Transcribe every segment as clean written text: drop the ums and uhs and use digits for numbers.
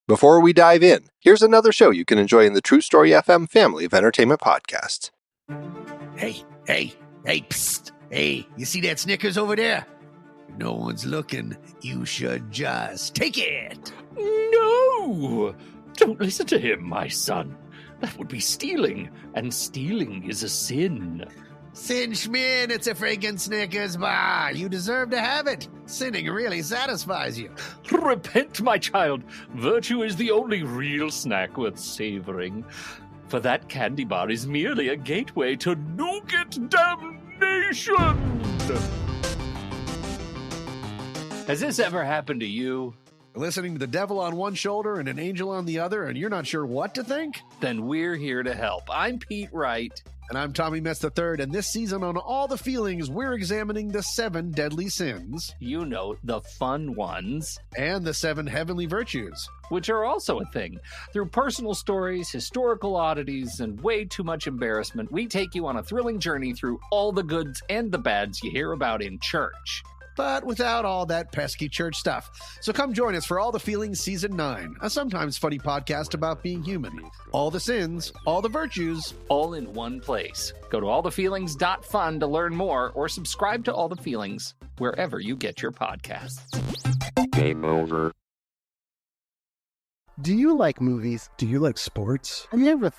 Before we dive in, here's another show you can enjoy in the True Story FM family of entertainment podcasts. Hey, psst. Hey, you see that Snickers over there? If no one's looking, you should just take it. No! Don't listen to him, my son. That would be stealing, and stealing is a sin. Sin Schmin, it's a friggin' Snickers bar. You deserve to have it. Sinning really satisfies you. Repent, my child. Virtue is the only real snack worth savoring. For that candy bar is merely a gateway to nougat damnation. Has this ever happened to you? Listening to the devil on one shoulder and an angel on the other, and you're not sure what to think? Then we're here to help. I'm Pete Wright. And I'm Tommy Metz III, and this season on All the Feelings, we're examining the 7 deadly sins. You know, the fun ones. And the 7 heavenly virtues. Which are also a thing. Through personal stories, historical oddities, and way too much embarrassment, we take you on a thrilling journey through all the goods and the bads you hear about in church. But without all that pesky church stuff. So come join us for All the Feelings Season 9, a sometimes funny podcast about being human. All the sins, all the virtues. All in one place. Go to allthefeelings.fun to learn more, or subscribe to All the Feelings wherever you get your podcasts. Game over. Do you like movies? Do you like sports? I never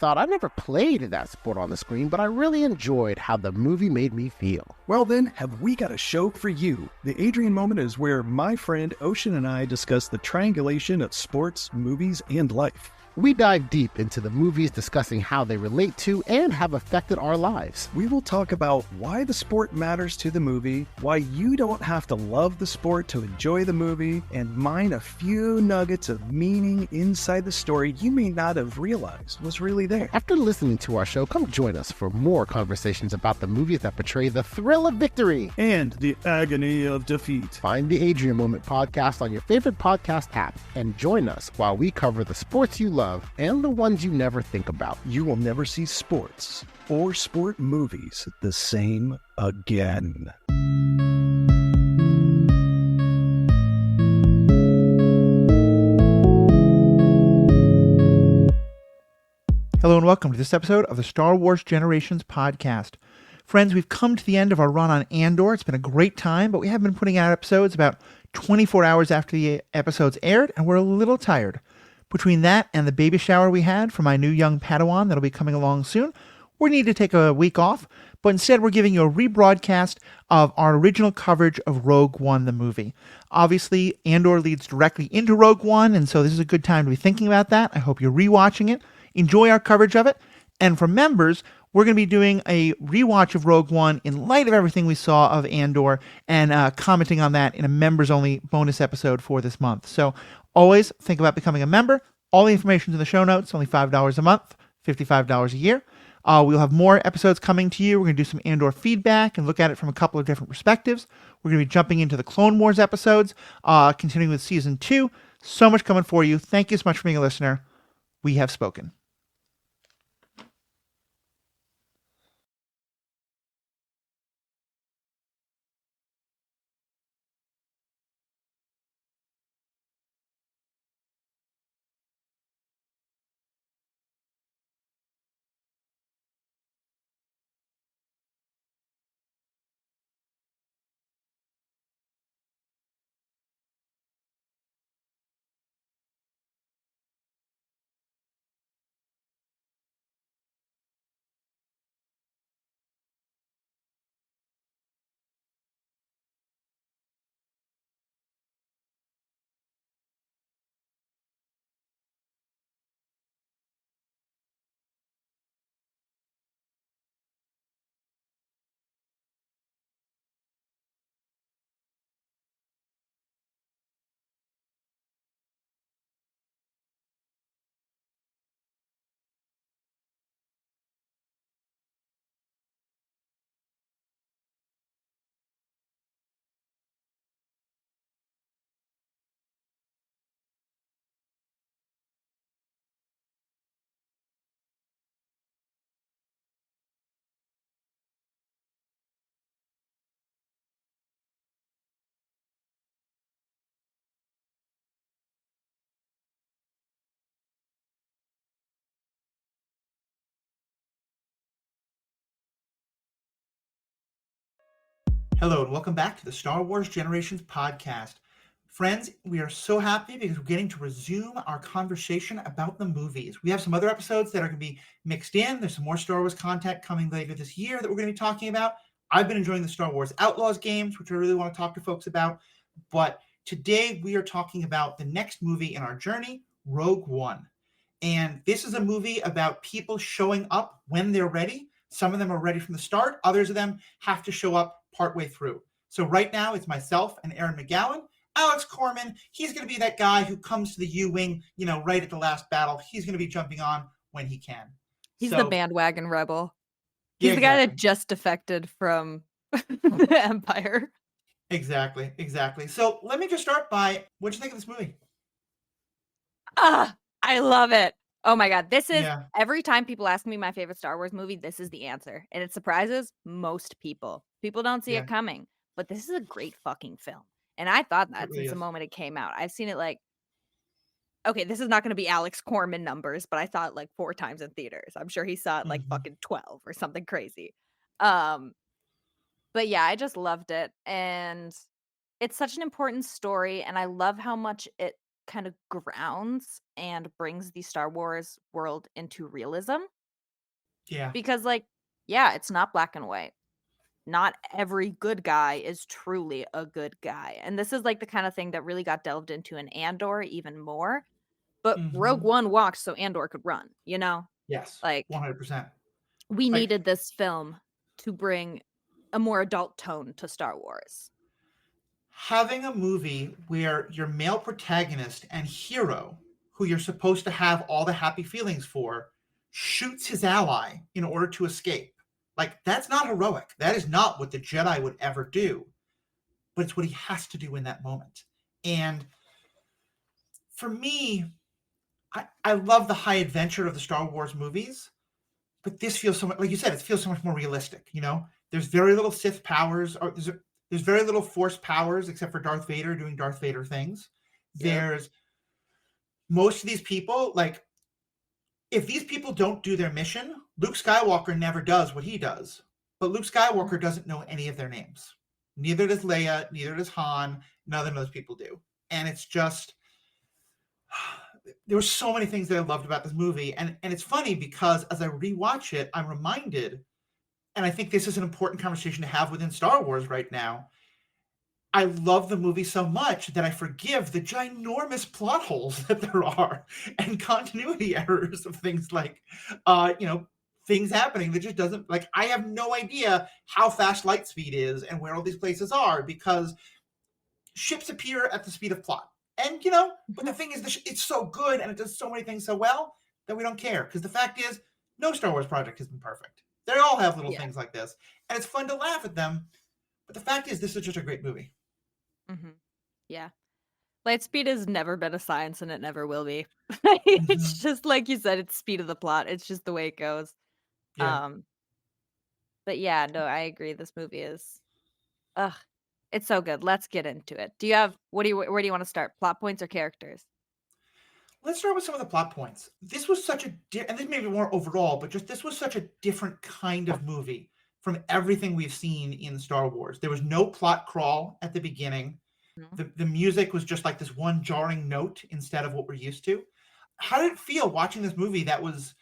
played that sport on the screen, but I really enjoyed how the movie made me feel. Well then, have we got a show for you. The Adrian Moment is where my friend Ocean and I discuss the triangulation of sports, movies, and life. We dive deep into the movies, discussing how they relate to and have affected our lives. We will talk about why the sport matters to the movie, why you don't have to love the sport to enjoy the movie, and mine a few nuggets of meaning inside the story you may not have realized was really there. After listening to our show, come join us for more conversations about the movies that portray the thrill of victory and the agony of defeat. Find the Adrian Moment podcast on your favorite podcast app and join us while we cover the sports you love and the ones you never think about. You will never see sports or sport movies the same again. Hello and welcome to this episode of the Star Wars Generations podcast. Friends, we've come to the end of our run on Andor. It's been a great time, but we have been putting out episodes about 24 hours after the episodes aired, and we're a little tired. Between that and the baby shower we had for my new young Padawan that'll be coming along soon, we need to take a week off, but instead we're giving you a rebroadcast of our original coverage of Rogue One, the movie. Obviously, Andor leads directly into Rogue One, and so this is a good time to be thinking about that. I hope you're rewatching it. Enjoy our coverage of it. And for members, we're going to be doing a rewatch of Rogue One in light of everything we saw of Andor and commenting on that in a members-only bonus episode for this month. So always think about becoming a member. All the information is in the show notes, only $5 a month, $55 a year. We'll have more episodes coming to you. We're going to do some Andor feedback and look at it from a couple of different perspectives. We're going to be jumping into the Clone Wars episodes, continuing with Season 2. So much coming for you. Thank you so much for being a listener. We have spoken. Hello, and welcome back to the Star Wars Generations podcast. Friends, we are so happy because we're getting to resume our conversation about the movies. We have some other episodes that are going to be mixed in. There's some more Star Wars content coming later this year that we're going to be talking about. I've been enjoying the Star Wars Outlaws games, which I really want to talk to folks about. But today we are talking about the next movie in our journey, Rogue One. And this is a movie about people showing up when they're ready. Some of them are ready from the start. Others of them have to show up partway through. So right now it's myself and Erin McGowan. Alex Corman, he's going to be that guy who comes to the U-Wing, right at the last battle. He's going to be jumping on when he can. He's the bandwagon rebel. He's Yeah, the guy that just defected from the Empire. Exactly. So let me just start by, what'd you think of this movie? I love it. Oh my God. This is, every time people ask me my favorite Star Wars movie, this is the answer. And it surprises most people. People don't see it coming. But this is a great fucking film. And I thought that since the moment it came out. I've seen it okay, this is not going to be Alex Corman numbers, but I saw it 4 times in theaters. I'm sure he saw it fucking 12 or something crazy. But yeah, I just loved it. And it's such an important story. And I love how much it kind of grounds and brings the Star Wars world into realism. Yeah. Because it's not black and white. Not every good guy is truly a good guy. And this is the kind of thing that really got delved into in Andor even more. But Rogue One walked so Andor could run, Yes. 100%. We needed this film to bring a more adult tone to Star Wars. Having a movie where your male protagonist and hero, who you're supposed to have all the happy feelings for, shoots his ally in order to escape. That's not heroic. That is not what the Jedi would ever do. But it's what he has to do in that moment. And for me, I love the high adventure of the Star Wars movies, but this feels so much, like you said, it feels so much more realistic, There's very little Sith powers, or there's very little Force powers except for Darth Vader doing Darth Vader things. There's most of these people, if these people don't do their mission, Luke Skywalker never does what he does. But Luke Skywalker doesn't know any of their names. Neither does Leia, neither does Han, none of those people do. And it's just, there were so many things that I loved about this movie. And it's funny because as I rewatch it, I'm reminded, and I think this is an important conversation to have within Star Wars right now, I love the movie so much that I forgive the ginormous plot holes that there are and continuity errors of things things happening that just doesn't, I have no idea how fast light speed is and where all these places are because ships appear at the speed of plot. And, but the thing is, it's so good and it does so many things so well that we don't care. Because the fact is, no Star Wars project has been perfect. They all have little things like this. And it's fun to laugh at them. But the fact is, this is just a great movie. Mm-hmm. Yeah. Light speed has never been a science and it never will be. It's just like you said, it's speed of the plot. It's just the way it goes. Yeah. But yeah, no, I agree. This movie is, it's so good. Let's get into it. Where do you want to start? Plot points or characters? Let's start with some of the plot points. This was such and this may be more overall, but this was such a different kind of movie from everything we've seen in Star Wars. There was no plot crawl at the beginning. The music was just this one jarring note instead of what we're used to. How did it feel watching this movie that was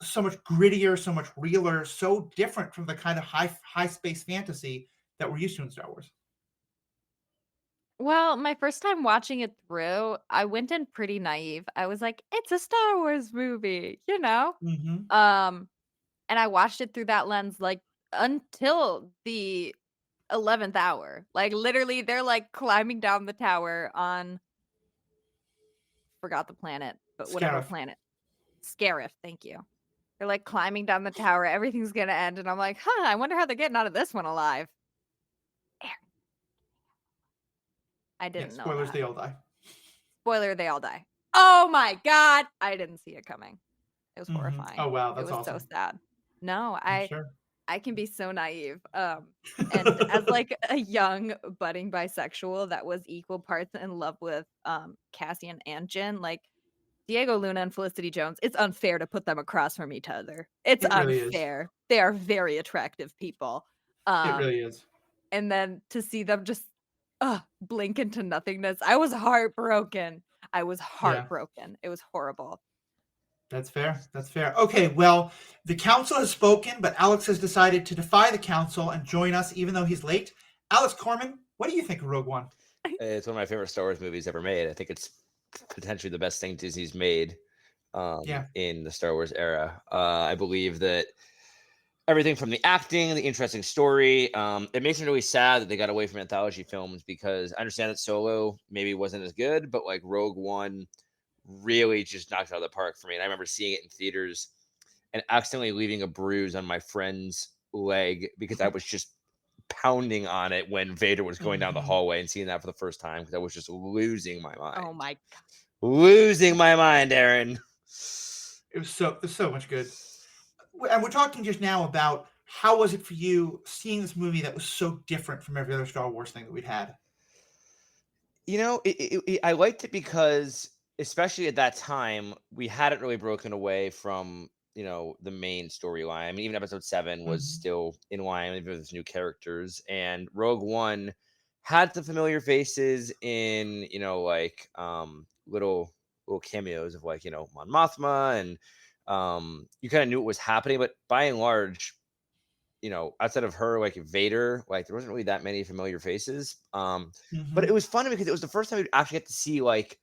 so much grittier, so much realer, so different from the kind of high space fantasy that we're used to in Star Wars? Well, my first time watching it through, I went in pretty naive. I was like, it's a Star Wars movie, Mm-hmm. And I watched it through that lens, until the 11th hour. Literally, they're climbing down the tower on, forgot the planet, but whatever planet. Scarif, thank you. They're climbing down the tower. Everything's gonna end, and I'm like, I wonder how they're getting out of this one alive. I didn't know. Spoilers, they all die. Spoiler, they all die. Oh my God. I didn't see it coming. It was horrifying. Oh wow, that's awesome. It was awesome. so sad. No, Sure. I can be so naive. And as a young budding bisexual that was equal parts in love with Cassian and Jin, Diego Luna and Felicity Jones, it's unfair to put them across from each other. It's really unfair. They are very attractive people. It really is. and then to see them just blink into nothingness. I was heartbroken. It was horrible. That's fair. That's fair. Okay, well, the council has spoken, but Alex has decided to defy the council and join us even though he's late. Alex Corman, what do you think of Rogue One? It's one of my favorite Star Wars movies ever made. I think it's potentially the best thing Disney's made in the Star Wars era. I believe that everything from the acting, the interesting story, it makes me really sad that they got away from anthology films, because I understand that Solo maybe wasn't as good, but like Rogue One really just knocked it out of the park for me. And I remember seeing it in theaters and accidentally leaving a bruise on my friend's leg because I was just pounding on it when Vader was going down the hallway, and seeing that for the first time, because I was just losing my mind. Oh my God. Losing my mind, Erin. It was so much good. And we're talking just now about how was it for you seeing this movie that was so different from every other Star Wars thing that we'd had? You know, I liked it because, especially at that time, we hadn't really broken away from, you know, the main storyline. I mean, even episode 7 was still in line with its new characters, and Rogue One had the familiar faces in, you know, like little cameos of, like, you know, Mon Mothma, and you kind of knew what was happening, but by and large, you know, outside of her, like Vader, like there wasn't really that many familiar faces. But it was funny because it was the first time we'd actually get to see like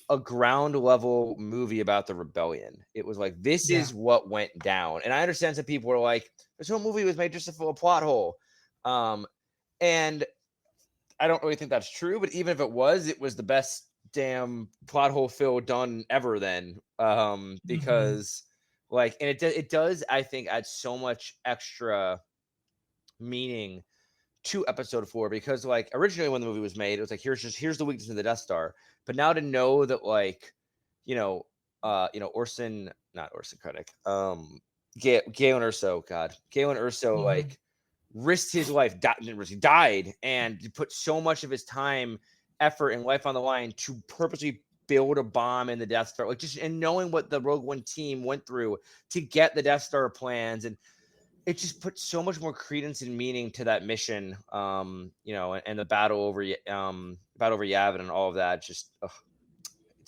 a ground level movie about the rebellion. It was like, this is what went down. And I understand some people were like, this whole movie was made just to fill a plot hole. And I don't really think that's true, but even if it was the best damn plot hole fill done ever then. Because like, and it does, I think, add so much extra meaning to episode 4, because like originally when the movie was made, it was like, here's the weakness of the Death Star. But now to know that, like, Galen Erso, like risked his life, died, and put so much of his time, effort, and life on the line to purposely build a bomb in the Death Star, like, just, and knowing what the Rogue One team went through to get the Death Star plans, and it just put so much more credence and meaning to that mission, and the battle over Yavin and all of that. Just,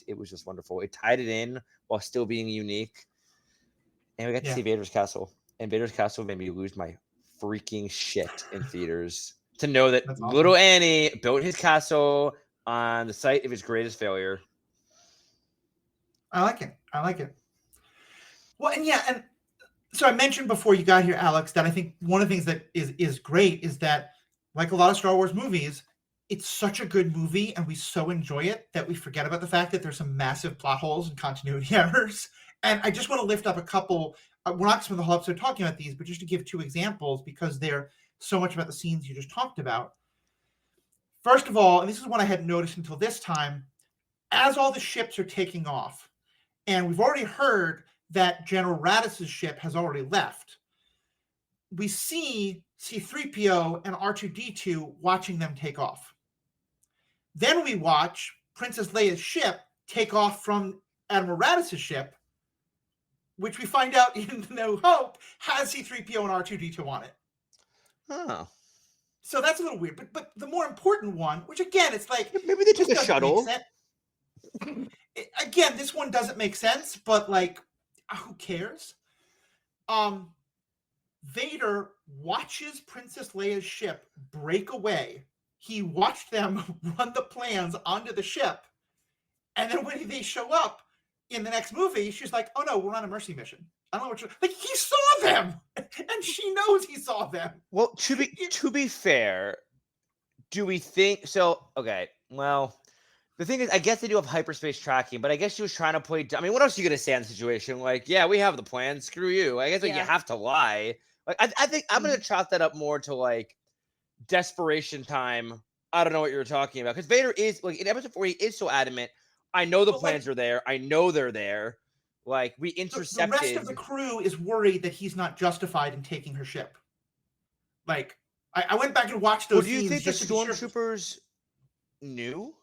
it was just wonderful. It tied it in while still being unique, and we got to see Vader's castle. And Vader's castle made me lose my freaking shit in theaters to know that little Annie built his castle on the site of his greatest failure. I like it. Well, and so I mentioned before you got here, Alex, that I think one of the things that is great is that, like a lot of Star Wars movies, it's such a good movie and we so enjoy it that we forget about the fact that there's some massive plot holes and continuity errors. And I just want to lift up a couple. We're not going to spend the whole episode talking about these, but just to give 2 examples, because they're so much about the scenes you just talked about. First of all, and this is one I hadn't noticed until this time, as all the ships are taking off, and we've already heard that General Radiss's ship has already left, we see C-3PO and R2-D2 watching them take off. Then we watch Princess Leia's ship take off from Admiral Radiss's ship, which we find out in No Hope has C-3PO and R2-D2 on it. Oh. So that's a little weird. But the more important one, which again, it's like, maybe they took a shuttle. Again, this one doesn't make sense, but like, who cares? Vader watches Princess Leia's ship break away. He watched them run the plans onto the ship. And then when they show up in the next movie, she's like, oh no, we're on a mercy mission. I don't know what you're like. He saw them, and she knows he saw them. Well, to be fair, do we think so? Okay, well, the thing is, I guess they do have hyperspace tracking, but I guess she was trying to play. I mean, what else are you gonna say in the situation? Like, yeah, we have the plan. Screw you. I guess you have to lie. Like, I think I'm gonna chalk that up more to like desperation time. I don't know what you're talking about, because Vader is like in episode 4, he is so adamant. I know the plans are there. I know they're there. Like, we intercepted. The rest of the crew is worried that he's not justified in taking her ship. Like, I went back and watched those scenes. Do you think the stormtroopers knew?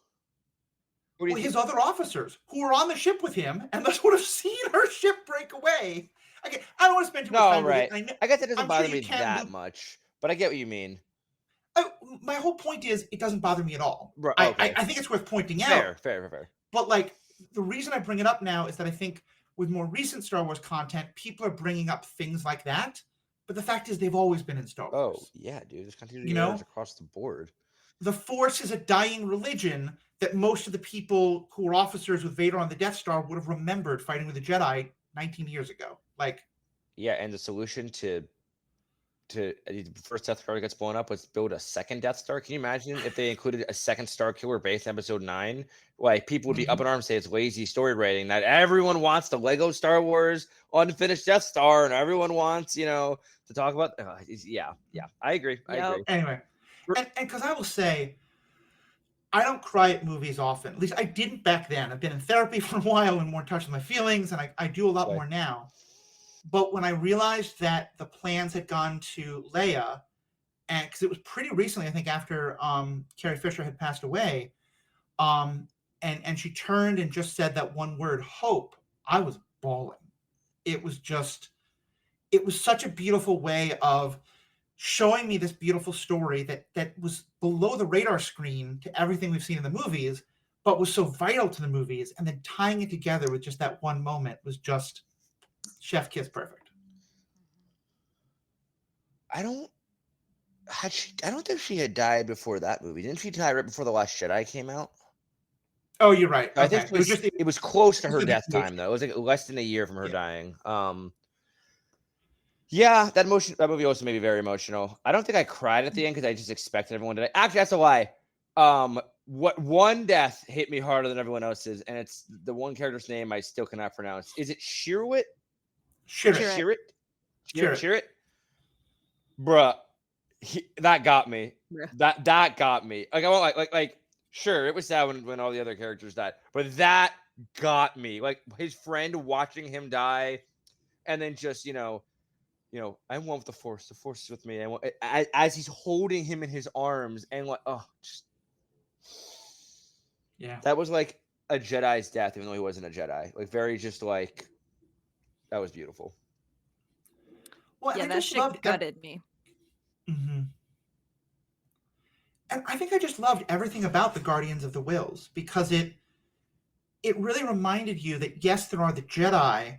Well, his other officers who were on the ship with him and thus would have seen her ship break away. Okay, I don't want to spend too much time with it. I guess it doesn't bother me that much, but I get what you mean. My whole point is it doesn't bother me at all. Right, I think it's worth pointing out. Fair. But like the reason I bring it up now is that I think with more recent Star Wars content, people are bringing up things like that. But the fact is, they've always been in Star Wars. Oh yeah, dude, there's continuity errors across the board. The Force is a dying religion that most of the people who were officers with Vader on the Death Star would have remembered fighting with the Jedi 19 years ago. Like, yeah, and the solution to the first Death Star gets blown up was build a second Death Star. Can you imagine if they included a second Star Killer base in Episode 9? Like, people would be up in arms, say it's lazy story writing. That everyone wants the Lego Star Wars unfinished Death Star, and everyone wants, to talk about. Yeah, I agree. I agree. Anyway, and because I will say, I don't cry at movies often. At least I didn't back then. I've been in therapy for a while and more in touch with my feelings, and I do a lot more now. But when I realized that the plans had gone to Leia, and because it was pretty recently, I think after Carrie Fisher had passed away, and she turned and just said that one word, hope, I was bawling. It was such a beautiful way of showing me this beautiful story that was below the radar screen to everything we've seen in the movies, but was so vital to the movies, and then tying it together with just that one moment was just chef kiss perfect. I don't think she had died before that movie. Didn't she die right before The Last Jedi came out? Oh, you're right. I think it was close to her death time, though. It was like less than a year from her dying. Yeah, that movie also made me very emotional. I don't think I cried at the end because I just expected everyone to die. Actually, that's a lie. What one death hit me harder than everyone else's, and it's the one character's name I still cannot pronounce. Is it Shirwit? Shirrit? Bruh, that got me. That got me. Like, I won't like. Sure, it was sad when all the other characters died, but that got me. Like, his friend watching him die, and then just I'm one with the Force. The Force is with me. And as he's holding him in his arms, and yeah, that was like a Jedi's death, even though he wasn't a Jedi. Like, very just like, that was beautiful. Well, yeah, that shit gutted me. Mm-hmm. And I think I just loved everything about the Guardians of the Whills because it really reminded you that yes, there are the Jedi,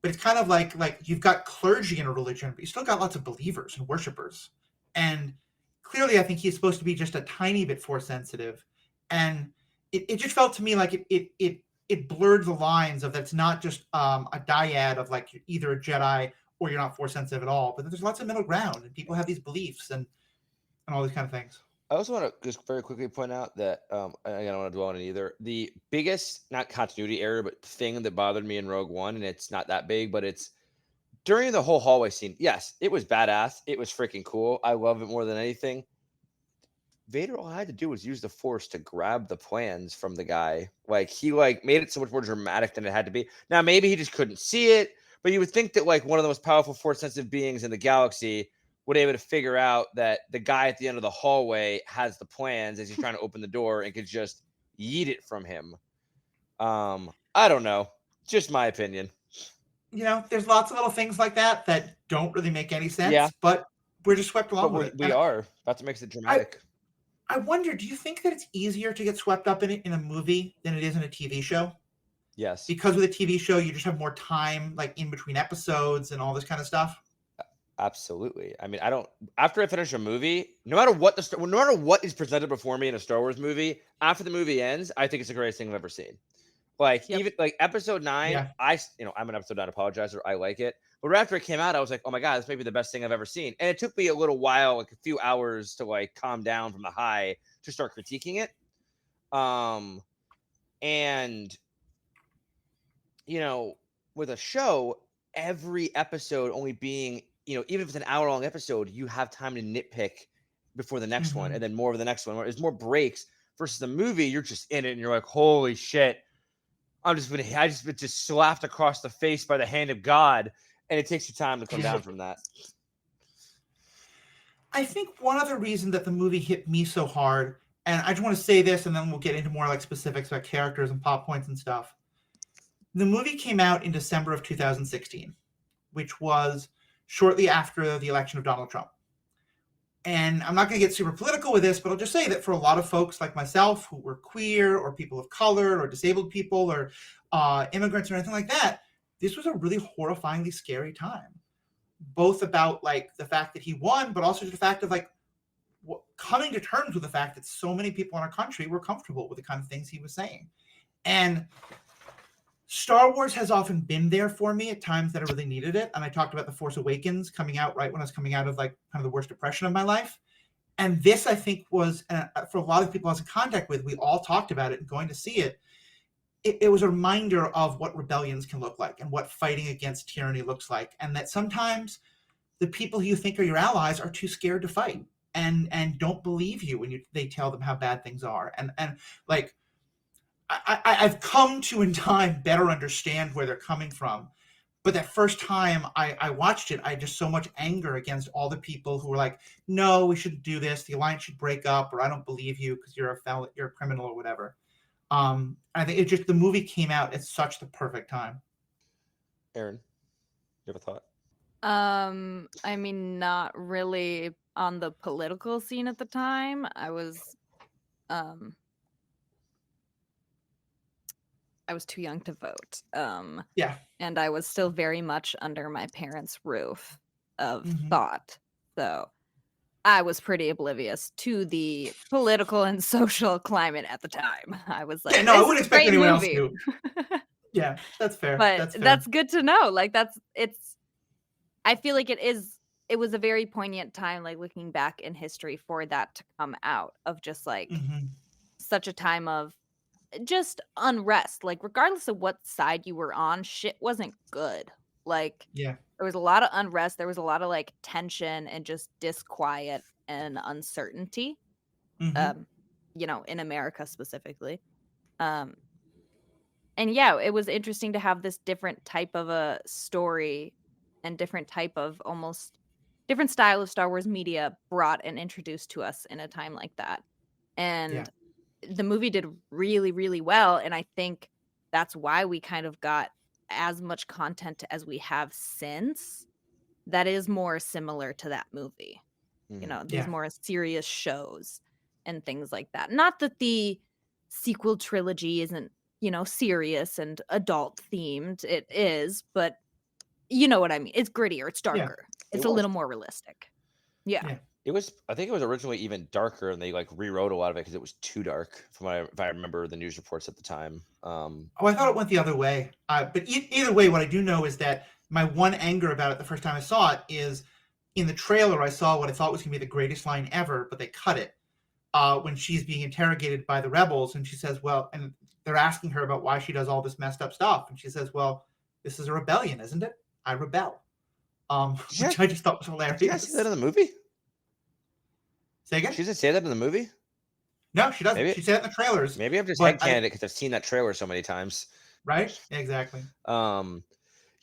but it's kind of like you've got clergy in a religion, but you still got lots of believers and worshipers. And clearly, I think he's supposed to be just a tiny bit Force sensitive, and it just felt to me like it blurred the lines of that's not just a dyad of like you're either a Jedi or you're not Force sensitive at all, but there's lots of middle ground, and people have these beliefs and all these kind of things. I also want to just very quickly point out that I don't want to dwell on it either. The biggest, not continuity error, but thing that bothered me in Rogue One, and it's not that big, but it's during the whole hallway scene. Yes, it was badass. It was freaking cool. I love it more than anything. Vader, all I had to do was use the Force to grab the plans from the guy. Like, he made it so much more dramatic than it had to be. Now, maybe he just couldn't see it, but you would think that one of the most powerful Force-sensitive beings in the galaxy would be able to figure out that the guy at the end of the hallway has the plans as he's trying to open the door and could just yeet it from him. I don't know. Just my opinion. There's lots of little things like that don't really make any sense, but we're just swept along with it. We are. That's what makes it dramatic. I wonder, do you think that it's easier to get swept up in it in a movie than it is in a TV show? Yes. Because with a TV show, you just have more time, like in between episodes and all this kind of stuff. Absolutely. I mean, after I finish a movie, no matter what is presented before me in a Star Wars movie, after the movie ends, I think it's the greatest thing I've ever seen. Even like Episode 9, I'm an Episode 9 apologizer. I like it. But right after it came out, I was like, oh my God, this may be the best thing I've ever seen. And it took me a little while, like a few hours to calm down from the high to start critiquing it. And with a show, every episode only being, even if it's an hour-long episode, you have time to nitpick before the next one, and then more of the next one. There's more breaks versus the movie. You're just in it, and you're like, "Holy shit! I just been slapped across the face by the hand of God," and it takes you time to come down from that. I think one other reason that the movie hit me so hard, and I just want to say this, and then we'll get into more specifics about characters and plot points and stuff. The movie came out in December of 2016, which was shortly after the election of Donald Trump. And I'm not going to get super political with this, but I'll just say that for a lot of folks like myself who were queer or people of color or disabled people or immigrants or anything like that, this was a really horrifyingly scary time, both about like the fact that he won, but also the fact of like coming to terms with the fact that so many people in our country were comfortable with the kind of things he was saying. And Star Wars has often been there for me at times that I really needed it. And I talked about The Force Awakens coming out right when I was coming out of like kind of the worst depression of my life. And this, I think, was, for a lot of people I was in contact with, we all talked about it and going to see it. It was a reminder of what rebellions can look like and what fighting against tyranny looks like. And that sometimes the people who you think are your allies are too scared to fight and don't believe you when they tell them how bad things are. And like, I've come to in time better understand where they're coming from. But that first time I watched it, I had just so much anger against all the people who were like, no, we shouldn't do this. The alliance should break up, or I don't believe you because you're a criminal or whatever. I think the movie came out at such the perfect time. Erin, you have a thought? I mean, not really on the political scene at the time. I was too young to vote. Yeah. And I was still very much under my parents' roof of thought. So I was pretty oblivious to the political and social climate at the time. I was like, no, I wouldn't expect anyone else to. Yeah, that's fair. But that's good to know. Like I feel like it was a very poignant time, like looking back in history for that to come out of just like such a time of just unrest. Like regardless of what side you were on, shit wasn't good. Like there was a lot of unrest. There was a lot of like tension and just disquiet and uncertainty. In America specifically. And yeah, it was interesting to have this different type of a story and different type of almost different style of Star Wars media brought and introduced to us in a time like that. And the movie did really, really well. And I think that's why we kind of got as much content as we have since that is more similar to that movie. These more serious shows and things like that. Not that the sequel trilogy isn't, serious and adult themed. It is, but you know what I mean. It's grittier. It's darker. It's a little more realistic. Yeah. I think it was originally even darker, and they like rewrote a lot of it because it was too dark. If I remember the news reports at the time. I thought it went the other way. But either way, what I do know is that my one anger about it the first time I saw it is in the trailer. I saw what I thought was going to be the greatest line ever, but they cut it when she's being interrogated by the rebels, and she says, "Well," and they're asking her about why she does all this messed up stuff, and she says, "Well, this is a rebellion, isn't it? I rebel." Which I just thought was hilarious. Did you guys see that in the movie? Say again? She doesn't say that in the movie? No, she doesn't. She said it in the trailers. Maybe I'm just headcanon because I've seen that trailer so many times. Right? Exactly. Rogue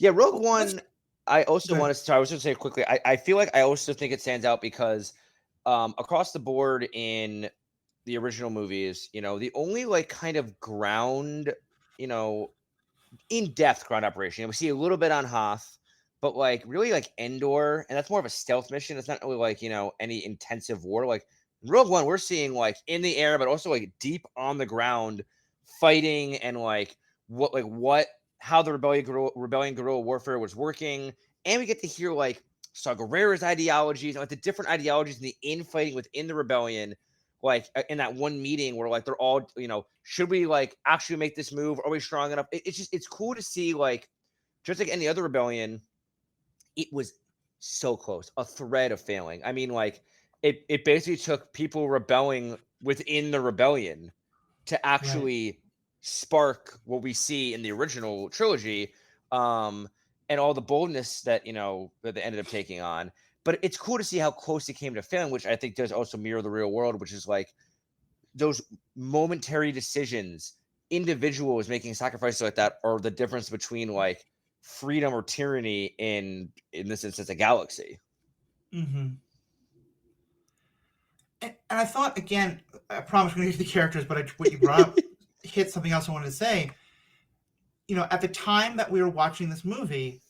One, I also want to... I was going to say quickly, I feel like I also think it stands out because across the board in the original movies, the only like kind of ground, in-depth ground operation, we see a little bit on Hoth, but like really like Andor, and that's more of a stealth mission. It's not really like, any intensive war. Like Rogue One, we're seeing like in the air, but also like deep on the ground fighting and like how the rebellion guerrilla warfare was working. And we get to hear like Saw Gerrera's ideologies, like the different ideologies in the infighting within the rebellion. Like in that one meeting where like they're all, should we like actually make this move? Are we strong enough? It's cool to see, like, just like any other rebellion, it was so close, a thread of failing. I mean, like it basically took people rebelling within the rebellion to actually spark what we see in the original trilogy, and all the boldness that that they ended up taking on. But it's cool to see how close it came to failing, which I think does also mirror the real world, which is like those momentary decisions, individuals making sacrifices like that are the difference between like freedom or tyranny in this instance, a galaxy. And I thought, again, I promise I'm going to get to the characters, but what you brought up hit something else I wanted to say. At the time that we were watching this movie,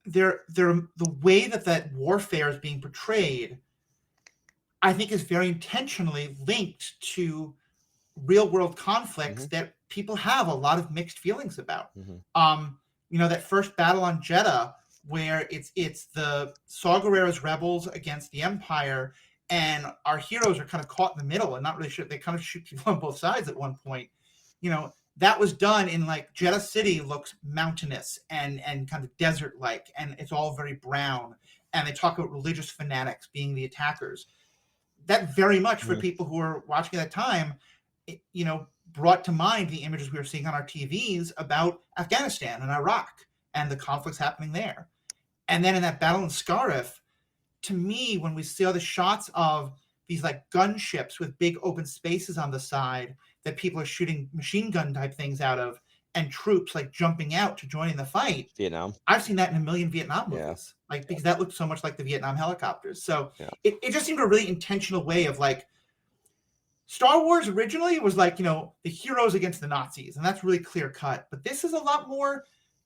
the way that warfare is being portrayed, I think, is very intentionally linked to real world conflicts that people have a lot of mixed feelings about. That first battle on Jeddah, where it's the Saw Gerrera's rebels against the Empire, and our heroes are kind of caught in the middle and not really sure. They kind of shoot people on both sides at one point. That was done in like Jeddah City looks mountainous and kind of desert like, and it's all very brown. And they talk about religious fanatics being the attackers. That very much for people who were watching at that time, brought to mind the images we were seeing on our TVs about Afghanistan and Iraq and the conflicts happening there. And then in that battle in Scarif, to me, when we see all the shots of these like gunships with big open spaces on the side that people are shooting machine gun type things out of, and troops like jumping out to join in the fight. Vietnam. I've seen that in a million Vietnam movies, because that looked so much like the Vietnam helicopters. So it just seemed a really intentional way of like, Star Wars originally was like, the heroes against the Nazis, and that's really clear cut. But this is a lot more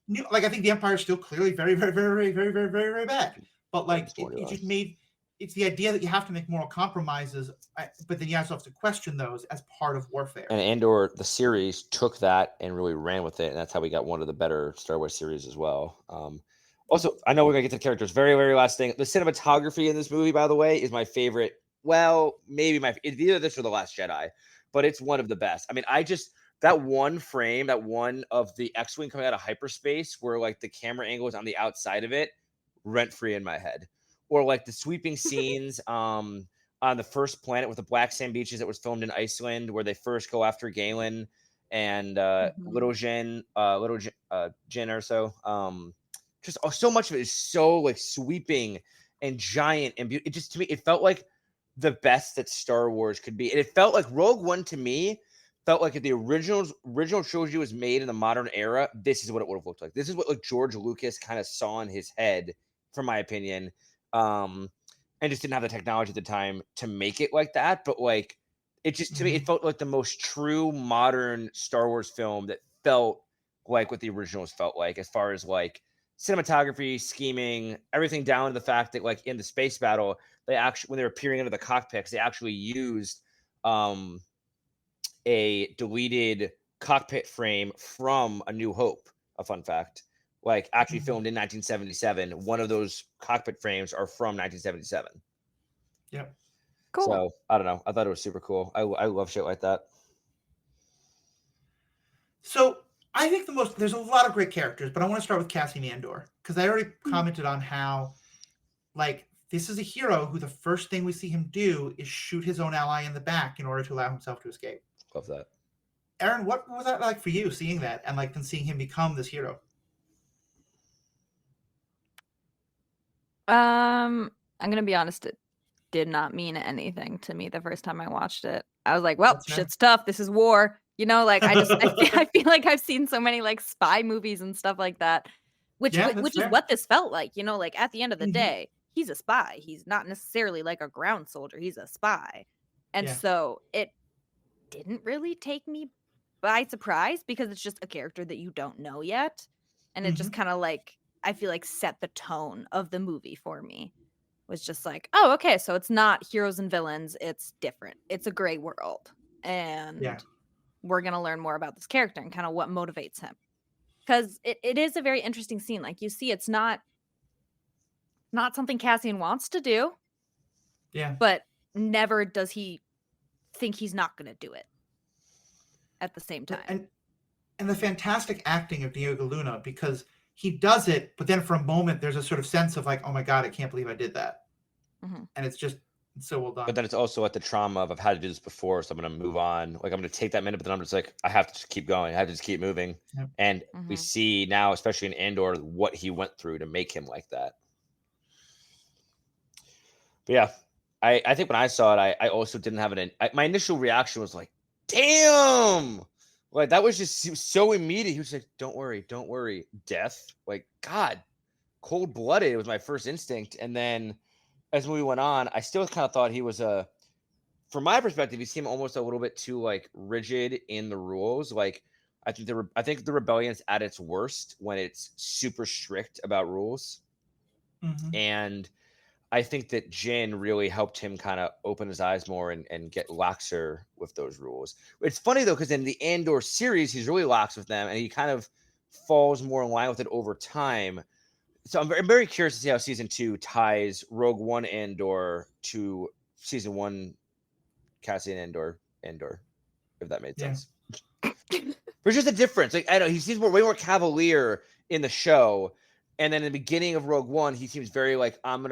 new. Like, I think the Empire is still clearly very, very, very, very, very, very, very bad. But like, it just made, it's the idea that you have to make moral compromises, but then you also have to question those as part of warfare. And Andor, the series, took that and really ran with it, and that's how we got one of the better Star Wars series as well. Also, I know we're gonna get to the characters. Very, very last thing. The cinematography in this movie, by the way, is my favorite. Well, maybe it's either this or The Last Jedi, but it's one of the best. I mean, that one frame, that one of the X-Wing coming out of hyperspace where like the camera angle is on the outside of it, rent free in my head. Or like the sweeping scenes on the first planet with the black sand beaches that was filmed in Iceland, where they first go after Galen and little Jin or so. Just so much of it is so like sweeping and giant and beautiful. It just, to me, it felt like the best that Star Wars could be. And it felt like Rogue One, to me, felt like if the original trilogy was made in the modern era, this is what it would have looked like. This is what like George Lucas kind of saw in his head, from my opinion. And just didn't have the technology at the time to make it like that. But like, it just, to me, it felt like the most true modern Star Wars film that felt like what the originals felt like, as far as like cinematography, scheming, everything, down to the fact that like in the space battle, they actually, when they were peering into the cockpits, they actually used a deleted cockpit frame from A New Hope. A fun fact. Like actually filmed in 1977. One of those cockpit frames are from 1977. Yeah. Cool. So I don't know. I thought it was super cool. I love shit like that. So I think there's a lot of great characters, but I want to start with Cassian Andor, because I already commented on how like this is a hero who the first thing we see him do is shoot his own ally in the back in order to allow himself to escape. Love that. Erin, what was that like for you, seeing that and like then seeing him become this hero? I'm gonna be honest, it did not mean anything to me the first time I watched it. I was like, well, shit's tough. This is war. Like I feel like I've seen so many like spy movies and stuff like that, which is what this felt like. Like at the end of the day, he's a spy. He's not necessarily like a ground soldier. He's a spy. And so it didn't really take me by surprise, because it's just a character that you don't know yet. And it just kind of like, I feel like set the tone of the movie for me. Was just like, oh, okay, so it's not heroes and villains. It's different. It's a gray world. And we're going to learn more about this character and kind of what motivates him. Because it is a very interesting scene. Like, you see, it's not something Cassian wants to do. Yeah. But never does he think he's not going to do it at the same time. And the fantastic acting of Diego Luna, because he does it, but then for a moment there's a sort of sense of like, oh my God, I can't believe I did that. And it's so well done. But then it's also at the trauma of I've had to do this before, so I'm going to move on. Like, I'm going to take that minute, but then I'm just like, I have to just keep going. I have to just keep moving. And we see now, especially in Andor, what he went through to make him like that. But yeah, I think when I saw it, I also didn't have my initial reaction was like, damn. Like, that was just so immediate. He was like, don't worry. Death. Like, God, cold-blooded was my first instinct. And then as the movie went on, I still kind of thought he was from my perspective, he seemed almost a little bit too like rigid in the rules. Like, I think the rebellion's at its worst when it's super strict about rules. And I think that Jin really helped him kind of open his eyes more and get laxer with those rules. It's funny though, because in the Andor series, he's really lax with them, and he kind of falls more in line with it over time. So I'm very curious to see how season 2 ties Rogue One Andor to season 1 Cassian Andor, if that made sense. There's just a difference. Like, I don't know, he seems way more cavalier in the show. And then in the beginning of Rogue One, he seems very like, I'm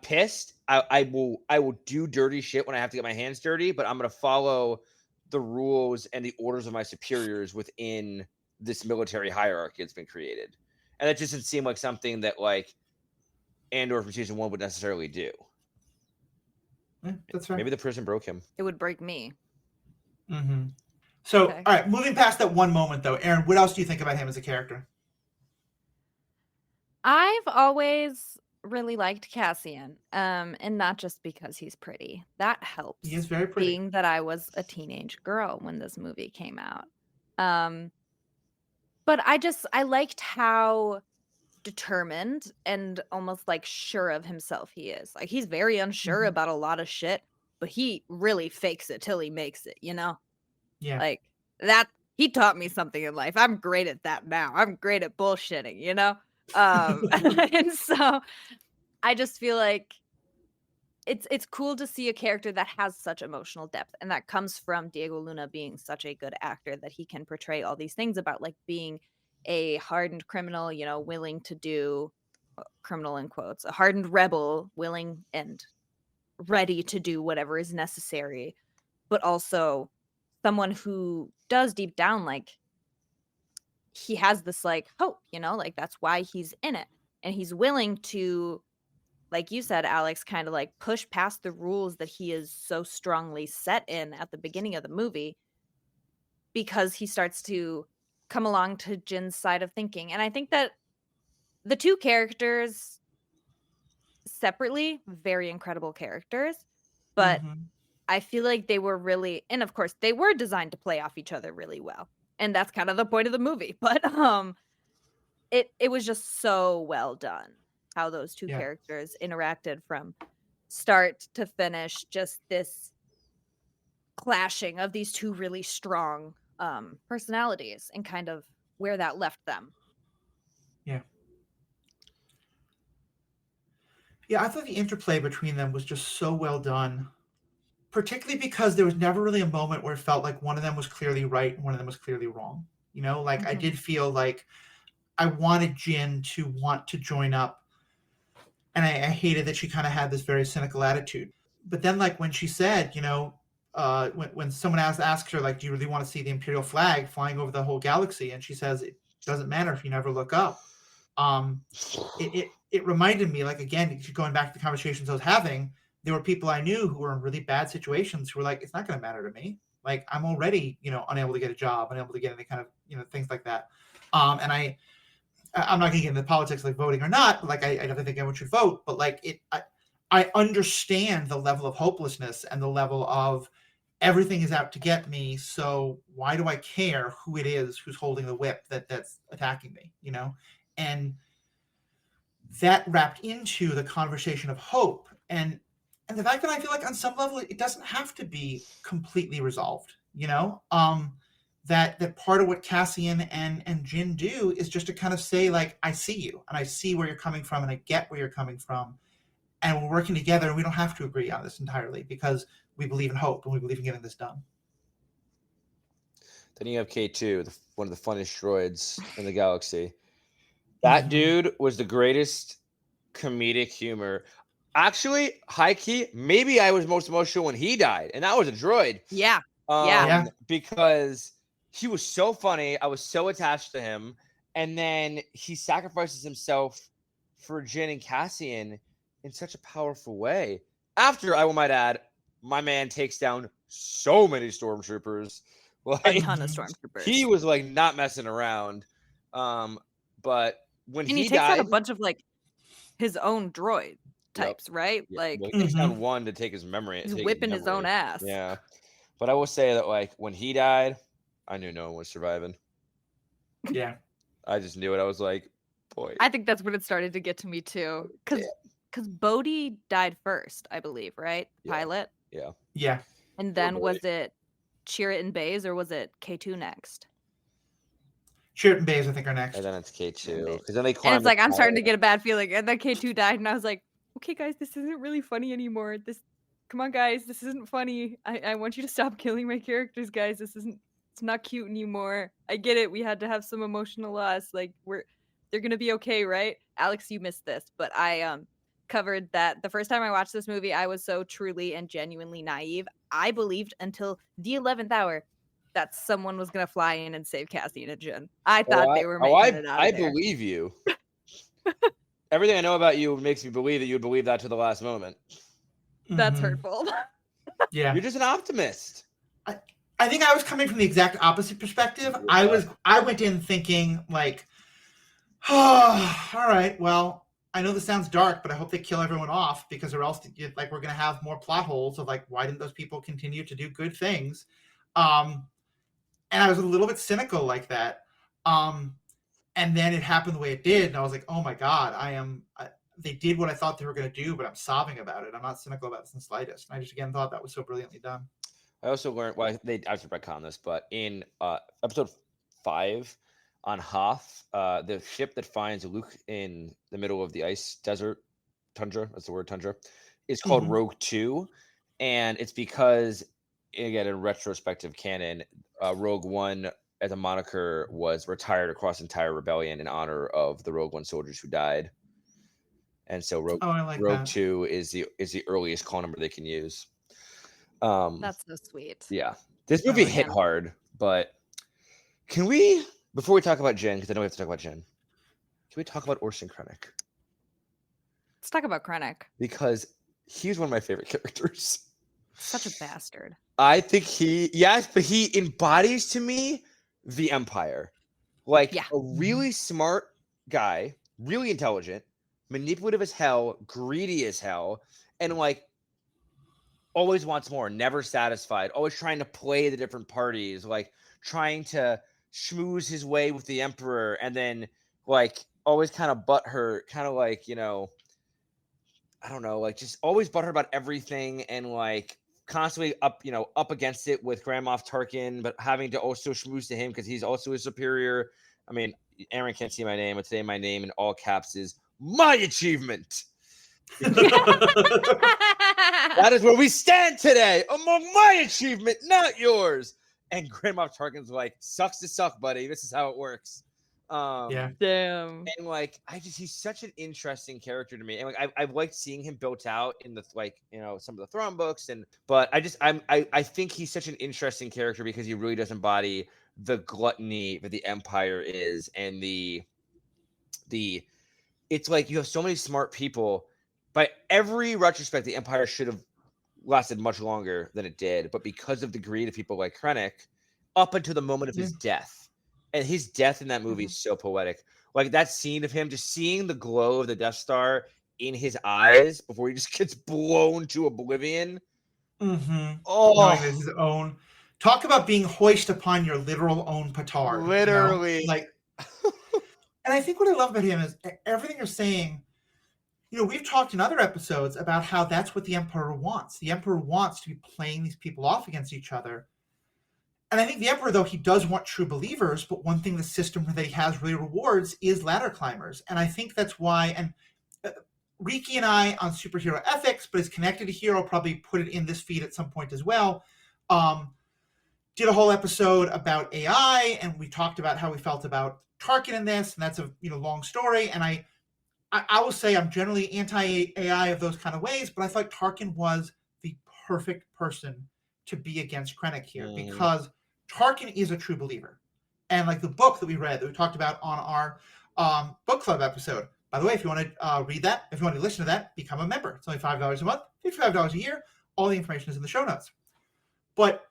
pissed. I will do dirty shit when I have to get my hands dirty, but I'm gonna follow the rules and the orders of my superiors within this military hierarchy that's been created. And that just doesn't seem like something that like Andor from season 1 would necessarily do. Yeah, that's right. Maybe the prison broke him. It would break me. So, all right, moving past that one moment though, Erin, what else do you think about him as a character? I've always really liked Cassian, and not just because he's pretty. That helps. He is very pretty. Being that I was a teenage girl when this movie came out. But I liked how determined and almost like sure of himself he is. Like, he's very unsure about a lot of shit, but he really fakes it till he makes it, you know? Yeah. Like, that, he taught me something in life. I'm great at that now. I'm great at bullshitting, you know? And so I just feel like it's cool to see a character that has such emotional depth, and that comes from Diego Luna being such a good actor that he can portray all these things about like being a hardened criminal, you know, willing to do criminal in quotes, a hardened rebel, willing and ready to do whatever is necessary, but also someone who does deep down like he has this like hope, you know, like that's why he's in it, and he's willing to, like you said, Alex, kind of like push past the rules that he is so strongly set in at the beginning of the movie, because he starts to come along to Jin's side of thinking. And I think that the two characters separately, very incredible characters, but I feel like they were really, and of course they were designed to play off each other really well. And that's kind of the point of the movie. But it was just so well done how those two characters interacted from start to finish, just this clashing of these two really strong personalities and kind of where that left them. Yeah, I thought the interplay between them was just so well done, particularly because there was never really a moment where it felt like one of them was clearly right and one of them was clearly wrong. You know, like I did feel like I wanted Jin to want to join up, and I hated that she kind of had this very cynical attitude. But then, like when she said, you know, when someone asks her, like, do you really want to see the Imperial flag flying over the whole galaxy? And she says, it doesn't matter if you never look up. It reminded me, like, again, going back to the conversations I was having, there were people I knew who were in really bad situations who were like, it's not going to matter to me. Like, I'm already, you know, unable to get a job, unable to get any kind of, you know, things like that. And I'm not going to get into the politics like voting or not, but like, I definitely think everyone should vote, but like I understand the level of hopelessness and the level of everything is out to get me. So why do I care who it is who's holding the whip that's attacking me, you know? And that wrapped into the conversation of hope and the fact that I feel like on some level it doesn't have to be completely resolved, you know. That part of what Cassian and Jin do is just to kind of say, like, I see you and I see where you're coming from and I get where you're coming from, and we're working together and we don't have to agree on this entirely because we believe in hope and we believe in getting this done. Then you have K2, one of the funniest droids in the galaxy. That dude was the greatest comedic humor. Actually, high key, maybe I was most emotional when he died, and that was a droid. Yeah. Because he was so funny. I was so attached to him. And then he sacrifices himself for Jin and Cassian in such a powerful way. After, I might add, my man takes down so many stormtroopers. Like, a ton of stormtroopers. He was like not messing around. But when he takes died, out a bunch of like his own droid types, right? Yeah, like well, he takes down one to take his memory. He's whipping his own ass. Yeah. But I will say that, like, when he died, I knew no one was surviving. Yeah. I just knew it. I was like, boy. I think that's when it started to get to me too, because Bodhi died first, I believe, right? Pilot. Yeah. And then was it Chirrut and Baze, or was it K2 next? Chirrut and Baze, I think, are next. And then it's K2. Because then they And it's like I'm starting to get get a bad feeling. And then K2 died, and I was like, okay, guys, this isn't really funny anymore. Come on, guys, this isn't funny. I want you to stop killing my characters, guys. It's not cute anymore. I get it. We had to have some emotional loss. Like they're gonna be okay, right? Alex, you missed this, but I covered that the first time I watched this movie, I was so truly and genuinely naive. I believed until the 11th hour that someone was gonna fly in and save Cassian and Jin. I thought they were making it out of there. I believe you. Everything I know about you makes me believe that you would believe that to the last moment. That's hurtful. Yeah. You're just an optimist. I think I was coming from the exact opposite perspective. I went in thinking like, oh, all right, well, I know this sounds dark, but I hope they kill everyone off, because or else like we're gonna have more plot holes of like, why didn't those people continue to do good things? And I was a little bit cynical like that. And then it happened the way it did, and I was like, oh my God, they did what I thought they were going to do, but I'm sobbing about it. I'm not cynical about it in the slightest. And I just, again, thought that was so brilliantly done. I also learned, I should retcon this, but in episode 5 on Hoth, the ship that finds Luke in the middle of the ice desert, tundra, that's the word, tundra, is called Rogue 2. And it's because, again, in retrospective canon, Rogue 1 as a moniker was retired across the entire rebellion in honor of the Rogue One soldiers who died. And so Rogue 2 is the earliest call number they can use. That's so sweet. Yeah. This movie hit hard, but can we, before we talk about Jen, because I know we have to talk about Jen, can we talk about Orson Krennic? Let's talk about Krennic. Because he's one of my favorite characters. Such a bastard. I think but he embodies to me the Empire. Like a really smart guy, really intelligent, manipulative as hell, greedy as hell, and like always wants more, never satisfied, always trying to play the different parties, like trying to schmooze his way with the Emperor, and then like always kind of butthurt, kind of like, you know, I don't know, like just always butthurt about everything, and like constantly up against it with Grand Moff Tarkin, but having to also schmooze to him because he's also his superior. I mean, Erin can't see my name, but today my name in all caps is my achievement. That is where we stand today, among my achievement, not yours. And Grand Moff Tarkin's like, sucks to suck, buddy. This is how it works. Damn. And like, he's such an interesting character to me. And like, I've liked seeing him built out in the, like, you know, some of the Thrawn books. But I think he's such an interesting character because he really does embody the gluttony that the Empire is. And it's like, you have so many smart people. By every retrospect, the Empire should have lasted much longer than it did. But because of the greed of people like Krennic, up until the moment of his death. And his death in that movie is so poetic. Like that scene of him just seeing the glow of the Death Star in his eyes before he just gets blown to oblivion. Oh, knowing this is his own. Talk about being hoisted upon your literal own petard. Literally. You know? Like, and I think what I love about him is everything you're saying. You know, we've talked in other episodes about how that's what the Emperor wants. The Emperor wants to be playing these people off against each other. And I think the Emperor, though, he does want true believers, but one thing the system that he has really rewards is ladder climbers. And I think that's why, and Riki and I on superhero ethics, but it's connected to here, I'll probably put it in this feed at some point as well, did a whole episode about AI, and we talked about how we felt about Tarkin in this, and that's a long story. And I will say I'm generally anti-AI of those kind of ways, but I thought Tarkin was the perfect person to be against Krennic here because Tarkin is a true believer. And like the book that we read, that we talked about on our book club episode. By the way, if you want to read that, if you want to listen to that, become a member. It's only $5 a month, $55 a year. All the information is in the show notes. But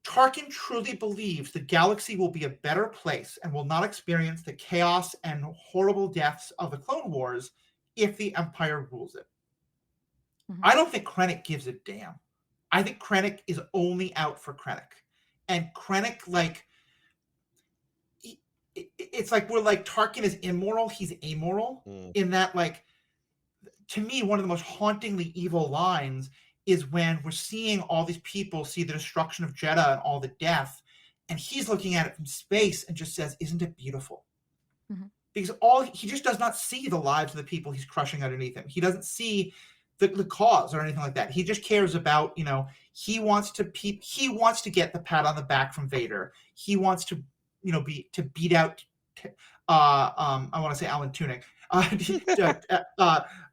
Tarkin truly believes the galaxy will be a better place and will not experience the chaos and horrible deaths of the Clone Wars if the Empire rules it. I don't think Krennic gives a damn. I think Krennic is only out for Krennic. And Krennic, like, it's like we're like Tarkin is immoral, he's amoral in that, like, to me, one of the most hauntingly evil lines is when we're seeing all these people see the destruction of Jeddah and all the death, and he's looking at it from space and just says, "Isn't it beautiful?" Mm-hmm. Because he just does not see the lives of the people he's crushing underneath him. He doesn't see the cause or anything like that. He just cares about, he wants to get the pat on the back from Vader. He wants to, beat out, I want to say Alan Tudyk,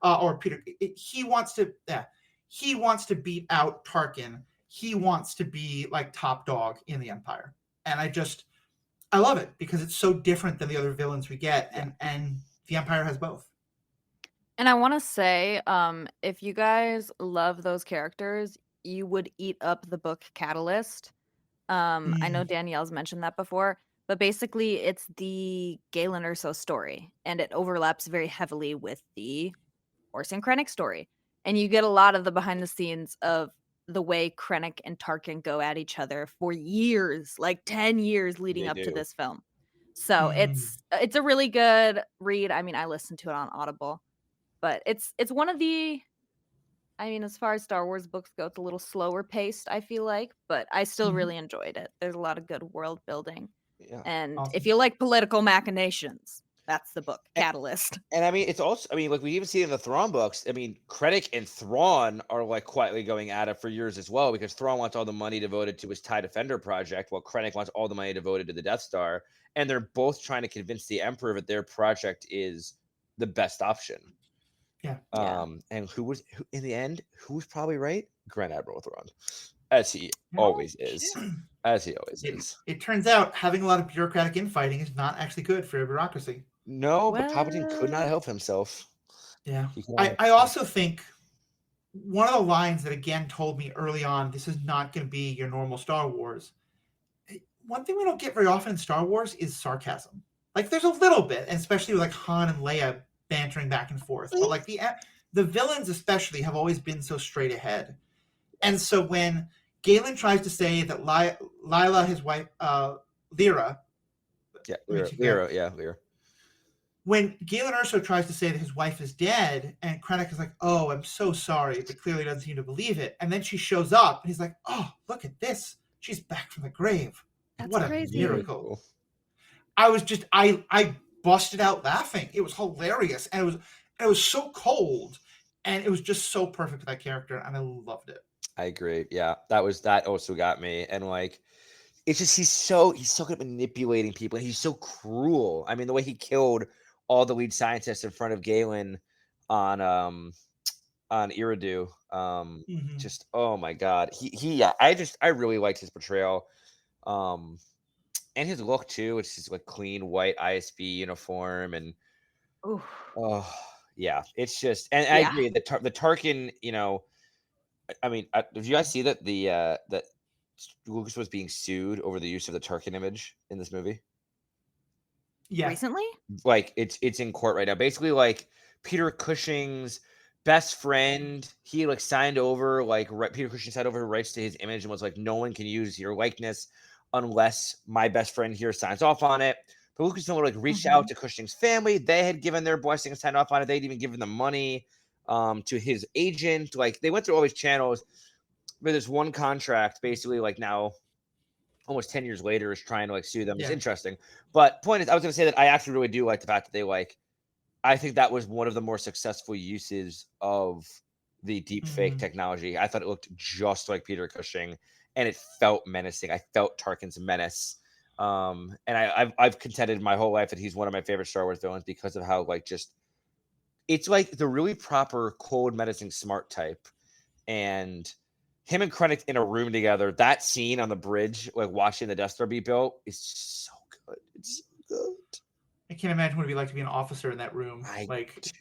or Peter. He wants to beat out Tarkin. He wants to be like top dog in the Empire. And I love it because it's so different than the other villains we get, and the Empire has both. And I want to say, if you guys love those characters, you would eat up the book Catalyst. I know Danielle's mentioned that before, but basically it's the Galen Erso story, and it overlaps very heavily with the Horse and Krennic story. And you get a lot of the behind the scenes of the way Krennic and Tarkin go at each other for years, like 10 years leading up to this film. So it's a really good read. I mean, I listened to it on Audible. But it's one of the, I mean, as far as Star Wars books go, it's a little slower paced, I feel like, but I still really enjoyed it. There's a lot of good world building. Yeah. And if you like political machinations, that's the book, Catalyst. And I mean, it's also, I mean, like we even see in the Thrawn books, I mean, Krennic and Thrawn are like quietly going at it for years as well, because Thrawn wants all the money devoted to his TIE Defender project, while Krennic wants all the money devoted to the Death Star. And they're both trying to convince the Emperor that their project is the best option. Yeah. And who was probably right? Grand Admiral Thrawn, as he always is. As he always is. It turns out having a lot of bureaucratic infighting is not actually good for a bureaucracy. No, but Palpatine could not help himself. Yeah. I also think one of the lines that again told me early on, this is not going to be your normal Star Wars. One thing we don't get very often in Star Wars is sarcasm. Like there's a little bit, and especially with like Han and Leia bantering back and forth, but like the villains especially have always been so straight ahead. And so when Galen tries to say that Lila, his wife, Lyra. When Galen Erso tries to say that his wife is dead, and Krennic is like, "Oh, I'm so sorry," but clearly doesn't seem to believe it. And then she shows up, and he's like, "Oh, look at this! She's back from the grave. That's what crazy. A miracle!" I busted out laughing. It was hilarious, and it was so cold, and it was just so perfect for that character, and I loved it. I agree. Yeah, that also got me, and like, it's just he's so good at manipulating people, and he's so cruel. I mean, the way he killed all the lead scientists in front of Galen on Eridu, just oh my god, I really liked his portrayal, and his look too. It's just like clean white ISB uniform, and it's just, and I agree that the Tarkin, I mean, did you guys see that that Lucas was being sued over the use of the Tarkin image in this movie? Yeah, recently. Like it's in court right now. Basically, like Peter Cushing's best friend, he like signed over, like Peter Cushing signed over rights to his image and was like, no one can use your likeness unless my best friend here signs off on it. But Lucasfilm like reached out to Cushing's family. They had given their blessing and signed off on it. They'd even given the money to his agent. Like they went through all these channels. But there's one contract basically like now almost 10 years later is trying to like sue them. It's interesting. But point is, I was going to say that I actually really do like the fact that they like, I think that was one of the more successful uses of the deep fake technology. I thought it looked just like Peter Cushing, and it felt menacing. I felt Tarkin's menace. And I've contended my whole life that he's one of my favorite Star Wars villains because of how like just it's like the really proper cold menacing smart type. And him and Krennic in a room together, that scene on the bridge, like watching the Death Star be built, is so good. It's so good. I can't imagine what it'd be like to be an officer in that room.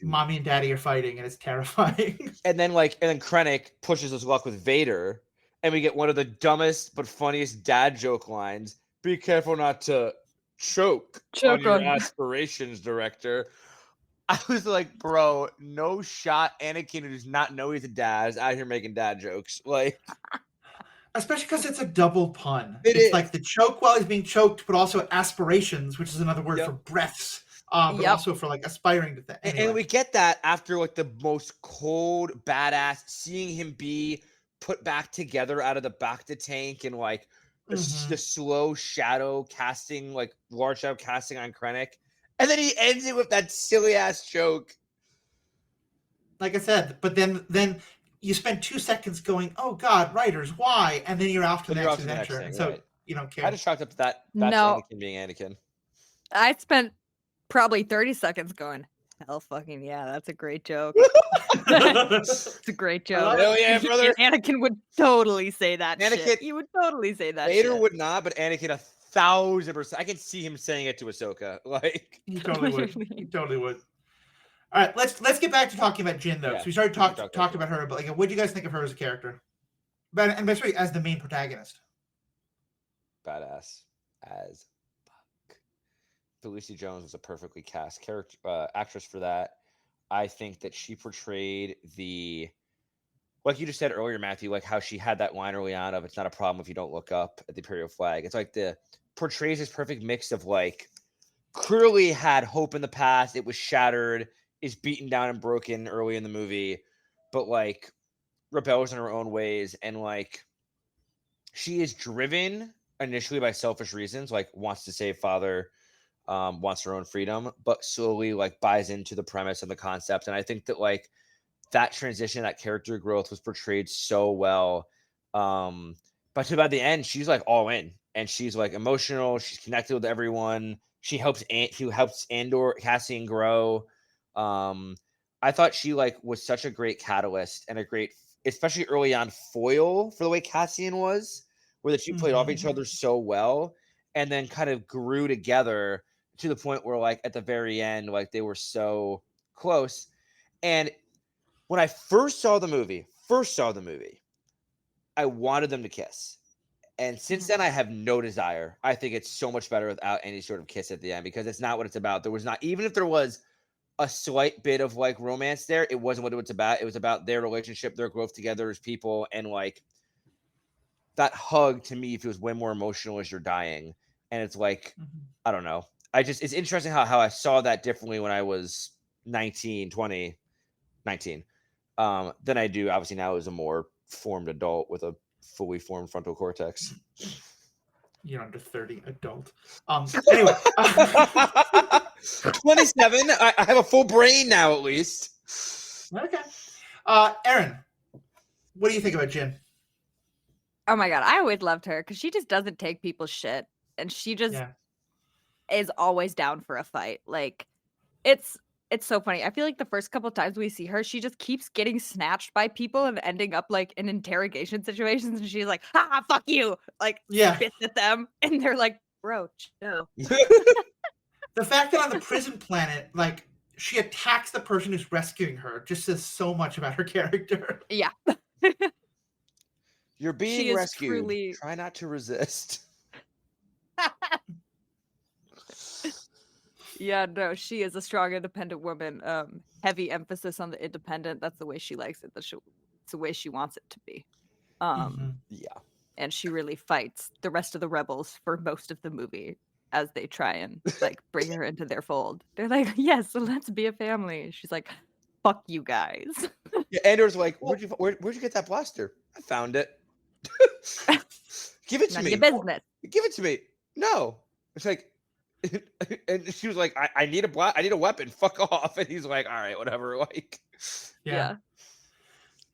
Mommy and daddy are fighting, and it's terrifying. And then Krennic pushes his luck with Vader, and we get one of the dumbest but funniest dad joke lines. Be careful not to choke on your aspirations, director. I was like, bro, no shot. Anakin, who does not know he's a dad, is out here making dad jokes. Like, Especially because it's a double pun. It It's is. like the choke while he's being choked, but also aspirations, which is another word Yep. for breaths, but also for like aspiring to that. Anyway. And we get that after like the most cold, badass, seeing him be put back together out of the Bacta tank and like the slow shadow casting, like large shadow casting on Krennic. And then he ends it with that silly ass joke. Like I said, but then you spend 2 seconds going, "Oh God, writers, why?" And then you're off to the next adventure. And so you don't care. I just chalked up to that. That's No. Anakin being Anakin. I spent probably 30 seconds going, hell fucking yeah, that's a great joke. It's a great joke. Hell yeah, brother. Anakin would totally say that Anakin, shit. He would totally say that Vader shit. would not, but Anakin 1,000%. I can see him saying it to Ahsoka. Like he totally would. He totally would. All right, let's get back to talking about Jyn though. Yeah, so we started talked about her, but like, what do you guys think of her as a character? And especially as the main protagonist. Badass as fuck. Felicity Jones was a perfectly cast character actress for that. I think that she portrayed the, like you just said earlier, Matthew, like how she had that line early on of "It's not a problem if you don't look up at the Imperial flag." It's like the portrays this perfect mix of like clearly had hope in the past, it was shattered, is beaten down and broken early in the movie, but like rebels in her own ways, and like she is driven initially by selfish reasons, like wants to save father, wants her own freedom, but slowly like buys into the premise and the concept. And I think that like that transition, that character growth was portrayed so well. But by the end, she's like all in, and she's like emotional. She's connected with everyone. She helps Andor Cassian grow. I thought she like was such a great catalyst and a great, especially early on, foil for the way Cassian was, where the two played off each other so well, and then kind of grew together to the point where like at the very end, like they were so close. And when I first saw the movie, I wanted them to kiss. And since then, I have no desire. I think it's so much better without any sort of kiss at the end, because it's not what it's about. There was not, even if there was a slight bit of like romance there, it wasn't what it was about. It was about their relationship, their growth together as people. And like that hug to me feels way more emotional as you're dying. And it's like, I don't know. It's interesting how I saw that differently when I was 19, 20, 19 than I do obviously now as a more formed adult with a fully formed frontal cortex. You're under 30 adult. Anyway. 27. I have a full brain now, at least. Okay. Erin, what do you think about Jyn? Oh my God. I always loved her because she just doesn't take people's shit. And she just is always down for a fight. Like, it's so funny. I feel like the first couple of times we see her, she just keeps getting snatched by people and ending up like in interrogation situations. And she's like, "Ha, fuck you!" Like, spits at them, and they're like, "Bro, chill." The fact that on the prison planet, like she attacks the person who's rescuing her, just says so much about her character. Yeah. You're being rescued. Try not to resist. Yeah, no, she is a strong, independent woman. Heavy emphasis on the independent. That's the way she likes it. It's the way she wants it to be. Yeah. And she really fights the rest of the rebels for most of the movie as they try and like bring her into their fold. They're like, "Yes, so let's be a family." She's like, "Fuck you guys." Yeah, Andor's like, where'd you get that blaster? I found it. Give it to me. None of your business. Give it to me. No. It's like, and she was like, I need a weapon. Fuck off. And he's like, all right, whatever. Like, yeah.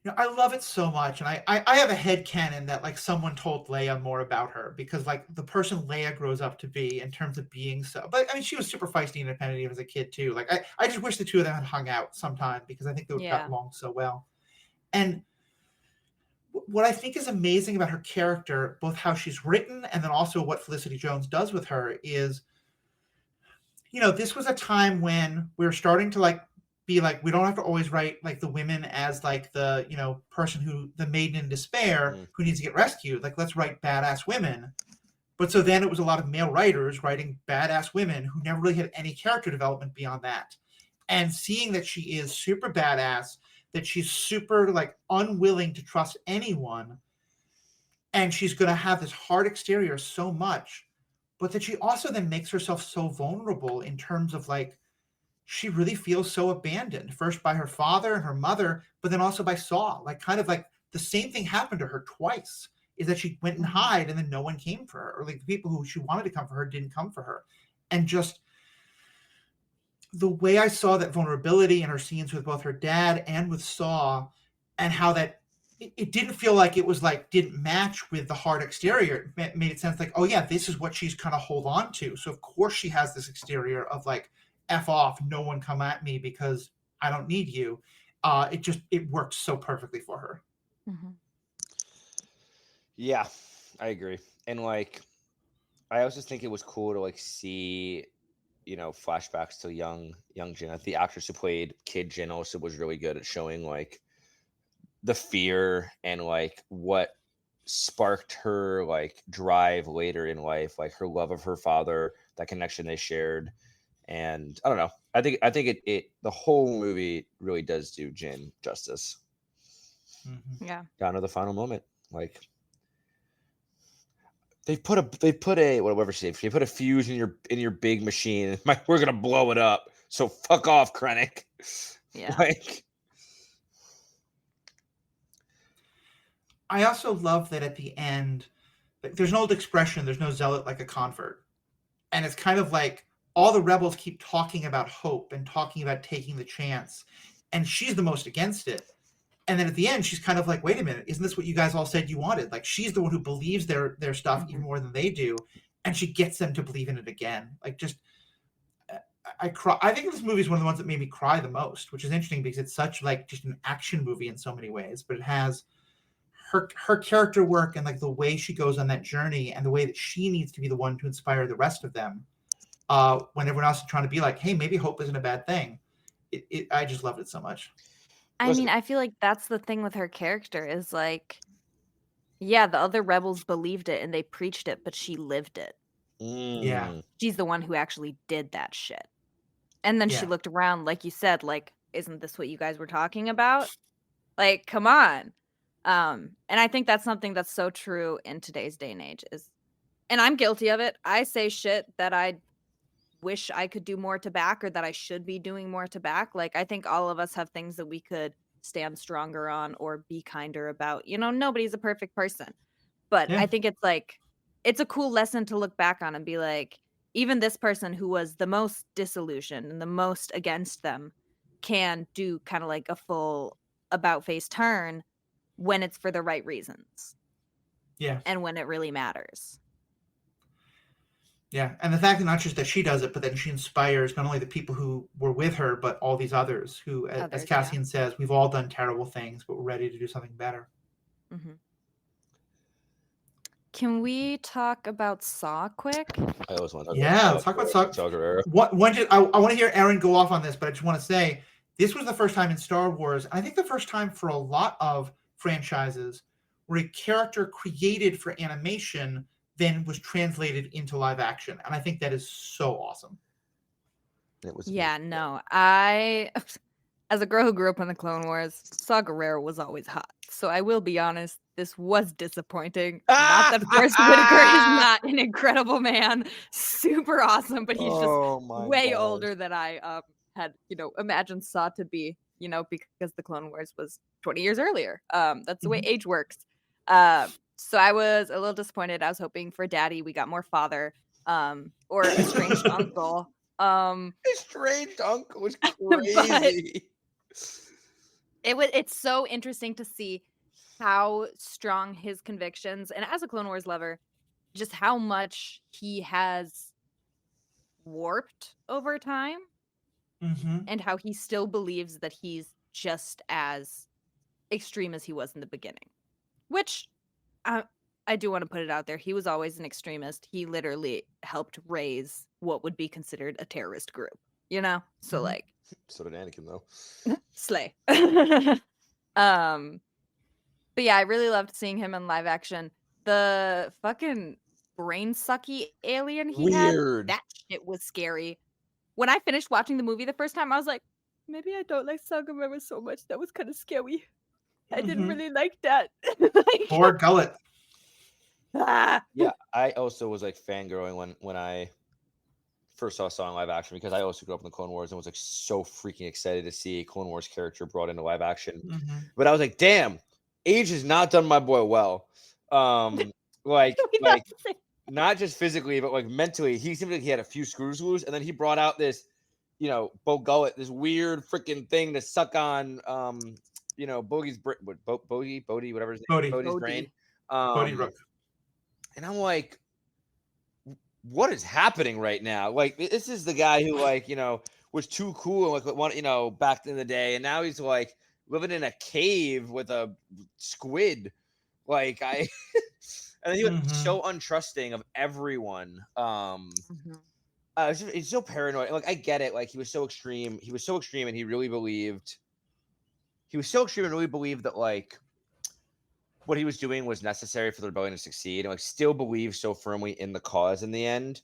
You know, I love it so much, and I have a headcanon that like someone told Leia more about her, because like the person Leia grows up to be in terms of being so. But I mean, she was super feisty and independent even as a kid too. Like I just wish the two of them had hung out sometime, because I think they would have got along so well. And what I think is amazing about her character, both how she's written and then also what Felicity Jones does with her, is, you know, this was a time when we were starting to like be like, we don't have to always write like the women as like the, you know, person who, the maiden in despair who needs to get rescued. Like, let's write badass women. But so then it was a lot of male writers writing badass women who never really had any character development beyond that. And seeing that she is super badass, that she's super like unwilling to trust anyone, and she's going to have this hard exterior so much, but that she also then makes herself so vulnerable in terms of like, she really feels so abandoned, first by her father and her mother, but then also by Saw. Like, kind of like the same thing happened to her twice, is that she went and hid and then no one came for her, or like the people who she wanted to come for her didn't come for her. And just the way I saw that vulnerability in her scenes with both her dad and with Saw, and how that it didn't feel like it was like didn't match with the hard exterior. It made it sense like, oh yeah, this is what she's kind of hold on to. So of course she has this exterior of like, F off, no one come at me because I don't need you. It worked so perfectly for her. Yeah, I agree. And like, I also think it was cool to like see, you know, flashbacks to young Jin. The actress who played Kid Jin also was really good at showing like the fear and like what sparked her like drive later in life, like her love of her father, that connection they shared. And I don't know. I think it the whole movie really does do Jin justice. Yeah. Down to the final moment. Like they put a whatever she said, they put a fuse in your big machine. We're gonna blow it up. So fuck off, Krennic. Yeah. Like, I also love that at the end, there's an old expression, there's no zealot like a convert. And it's kind of like all the rebels keep talking about hope and talking about taking the chance. And she's the most against it. And then at the end, she's kind of like, wait a minute, isn't this what you guys all said you wanted? Like, she's the one who believes their stuff even more than they do. And she gets them to believe in it again. Like, just, I cry. I think this movie is one of the ones that made me cry the most, which is interesting because it's such like just an action movie in so many ways, but it has her character work and like the way she goes on that journey and the way that she needs to be the one to inspire the rest of them. When everyone else is trying to be like, hey, maybe hope isn't a bad thing. I just loved it so much. I mean, I feel like that's the thing with her character is like, yeah, the other rebels believed it and they preached it, but she lived it. Yeah. She's the one who actually did that shit. And then she looked around, like you said, like, isn't this what you guys were talking about? Like, come on. And I think that's something that's so true in today's day and age and I'm guilty of it. I say shit that I wish I could do more to back or that I should be doing more to back. Like, I think all of us have things that we could stand stronger on or be kinder about. You know, nobody's a perfect person. But I think it's like, it's a cool lesson to look back on and be like, even this person who was the most disillusioned and the most against them can do kind of like a full about face turn when it's for the right reasons. Yeah. And when it really matters. Yeah, and the fact that not just that she does it, but then she inspires not only the people who were with her, but all these others who, as Cassian says, we've all done terrible things, but we're ready to do something better. Can we talk about Saw quick? I always want to let's talk about Saw. I want to hear Erin go off on this, but I just want to say this was the first time in Star Wars, I think the first time for a lot of franchises, where a character created for animation then was translated into live action. And I think that is so awesome. I, as a girl who grew up in the Clone Wars, Saw Gerrera was always hot. So I will be honest, this was disappointing. Not that Forrest Whitaker is not an incredible man, super awesome, but he's just way older than I had, imagined Saw to be, because the Clone Wars was 20 years earlier. That's the way age works. So I was a little disappointed. I was hoping for daddy. We got more father, or estranged uncle. Estranged uncle was crazy. It's so interesting to see how strong his convictions, and as a Clone Wars lover, just how much he has warped over time, and how he still believes that he's just as extreme as he was in the beginning, which I do want to put it out there. He was always an extremist. He literally helped raise what would be considered a terrorist group, So like, so did Anakin though. Slay. But yeah, I really loved seeing him in live action. The fucking brain sucky alien he had, that shit was scary. When I finished watching the movie the first time, I was like, maybe I don't like Saw Gerrera so much. That was kind of scary. I didn't really like that. Poor Gullet. Yeah, I also was like fangirling when I first saw Saw in live action, because I also grew up in the Clone Wars and was like so freaking excited to see a Clone Wars character brought into live action. Mm-hmm. But I was like, damn, age has not done my boy well. Like not just physically, but like mentally. He seemed like he had a few screws loose, and then he brought out this, Bo Gullet, this weird freaking thing to suck on, Bodie's Bodie, whatever his name, Bodie's brain. Bodie Rook. And I'm like, what is happening right now? Like, this is the guy who, like, was too cool and like back in the day, and now he's like living in a cave with a squid. Like, and he was so untrusting of everyone. He's so paranoid. Like, I get it. Like, he was so extreme. He was so extreme, and he really believed. He was so extreme and really believed that, like, what he was doing was necessary for the rebellion to succeed, and like still believed so firmly in the cause in the end.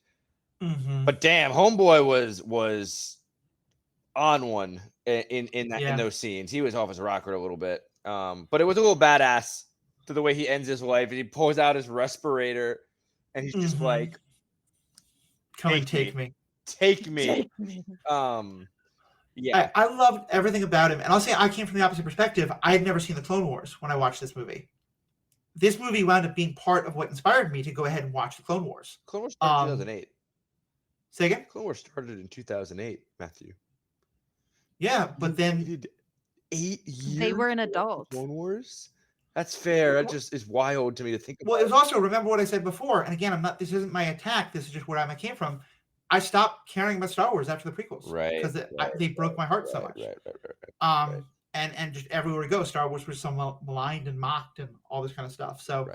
But damn, homeboy was on one in those scenes. He was off his rocker a little bit. But it was a little badass to the way he ends his life. And he pulls out his respirator and he's just like, come and take me. Take me. Yeah. I loved everything about him. And I'll say I came from the opposite perspective. I had never seen the Clone Wars when I watched this movie. This movie wound up being part of what inspired me to go ahead and watch the Clone Wars. Clone Wars started in 2008. Say again? Clone Wars started in 2008, Matthew. Yeah, but then 8 years. They were an adult. Clone Wars. That's fair. That just is wild to me to think about. Well, it was also, remember what I said before, and again, this isn't my attack. This is just where I came from. I stopped caring about Star Wars after the prequels, right? Because they broke my heart so much. Right. And just everywhere we go, Star Wars was so maligned and mocked and all this kind of stuff. So,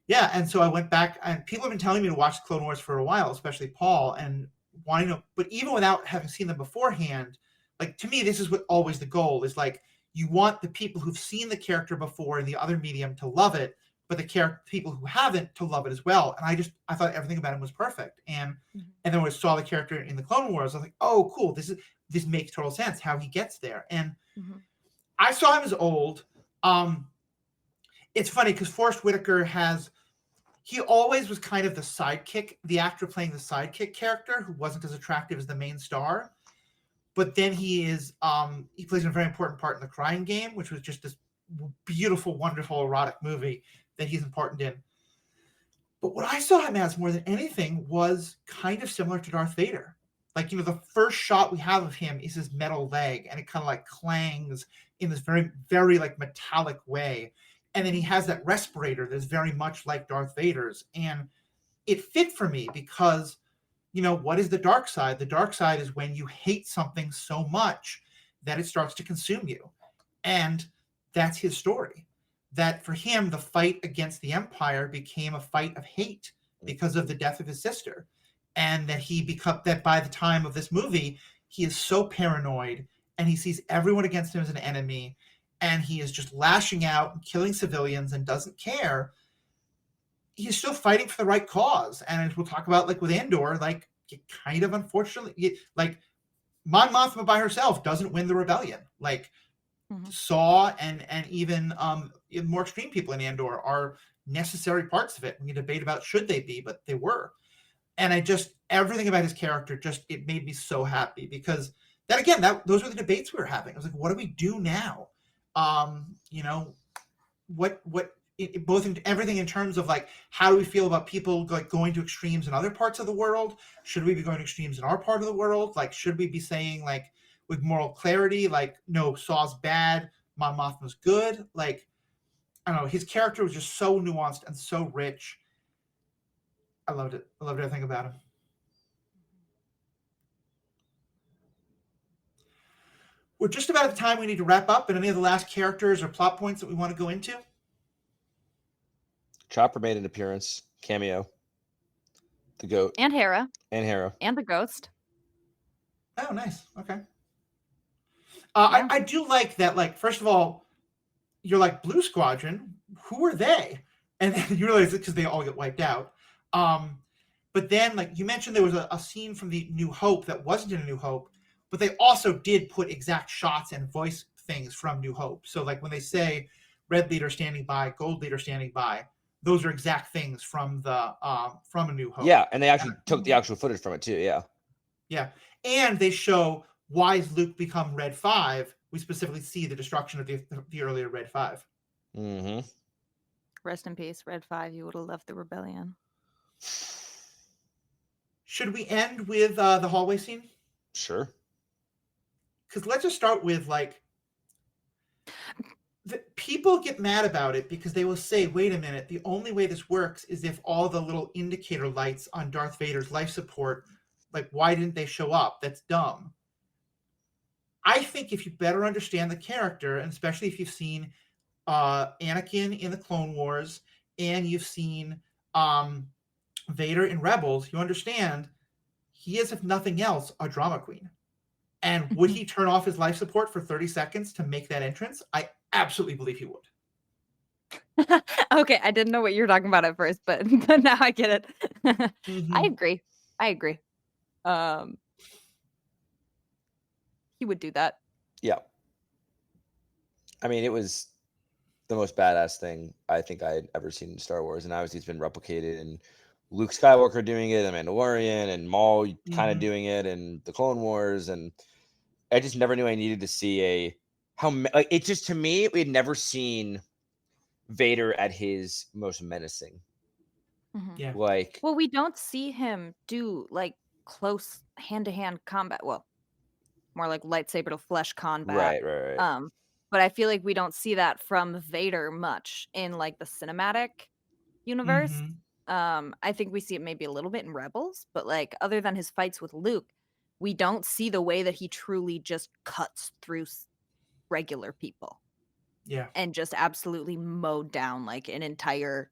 yeah. And so I went back, and people have been telling me to watch the Clone Wars for a while, especially Paul, and wanting to. But even without having seen them beforehand, like, to me, this is what always the goal is. Like, you want the people who've seen the character before in the other medium to love it, but the people who haven't to love it as well. And I thought everything about him was perfect. And then when I saw the character in the Clone Wars, I was like, oh, cool. This makes total sense how he gets there. And I saw him as old. It's funny because Forrest Whitaker he always was kind of the sidekick, the actor playing the sidekick character who wasn't as attractive as the main star. But then he plays a very important part in The Crying Game, which was just this beautiful, wonderful, erotic movie that he's important in. But what I saw him as more than anything was kind of similar to Darth Vader. Like, the first shot we have of him is his metal leg, and it kind of like clangs in this very, very like metallic way. And then he has that respirator that's very much like Darth Vader's. And it fit for me because, what is the dark side? The dark side is when you hate something so much that it starts to consume you. And that's his story. That for him, the fight against the Empire became a fight of hate because of the death of his sister. And that by the time of this movie, he is so paranoid and he sees everyone against him as an enemy. And he is just lashing out and killing civilians and doesn't care. He's still fighting for the right cause. And as we'll talk about, like with Andor, like, kind of unfortunately, like, Mon Mothma by herself doesn't win the rebellion. Like, Saw and even more extreme people in Andor are necessary parts of it. We can debate about should they be, but they were. And everything about his character, it made me so happy because those were the debates we were having. I was like, what do we do now? Both in everything in terms of like, how do we feel about people like going to extremes in other parts of the world? Should we be going to extremes in our part of the world? Like, should we be saying like with moral clarity, like, no, Saw's bad, Mon Mothma's good? Like, I don't know. His character was just so nuanced and so rich. I loved it. I loved everything about him. We're just about at the time we need to wrap up. And any of the last characters or plot points that we want to go into? Chopper made an appearance, cameo. The goat. And Hera. And the ghost. Oh, nice. Okay. I do like that. Like, first of all, you're like, Blue Squadron, who are they? And then you realize it's because they all get wiped out. But then, like you mentioned, there was a scene from the New Hope that wasn't in A New Hope, but they also did put exact shots and voice things from New Hope. So like when they say red leader standing by, gold leader standing by, those are exact things from the from A New Hope. Yeah, and they actually took the actual footage from it too. Yeah. Yeah, and they show why has Luke become Red 5. We specifically see the destruction of the earlier Red 5. Mm-hmm. Rest in peace, Red 5. You would have left the rebellion. Should we end with the hallway scene? Sure. Because let's just start with like, people get mad about it because they will say, wait a minute, the only way this works is if all the little indicator lights on Darth Vader's life support, like, why didn't they show up? That's dumb. I think if you better understand the character, and especially if you've seen Anakin in the Clone Wars and you've seen Vader in Rebels, you understand he is, if nothing else, a drama queen. And would he turn off his life support for 30 seconds to make that entrance? I absolutely believe he would. Okay, I didn't know what you were talking about at first, but now I get it. I agree. He would do that. Yeah. I mean, it was the most badass thing I think I had ever seen in Star Wars, and obviously it's been replicated in Luke Skywalker doing it, and Mandalorian, and Maul kind of doing it, and the Clone Wars, and I just never knew I needed to see it just, to me, we had never seen Vader at his most menacing. Yeah. Like, well, we don't see him do like close hand-to-hand combat. Well, more like lightsaber to flesh combat. Right. But I feel like we don't see that from Vader much in like the cinematic universe. I think we see it maybe a little bit in Rebels, but like other than his fights with Luke, we don't see the way that he truly just cuts through regular people. Yeah. And just absolutely mowed down like an entire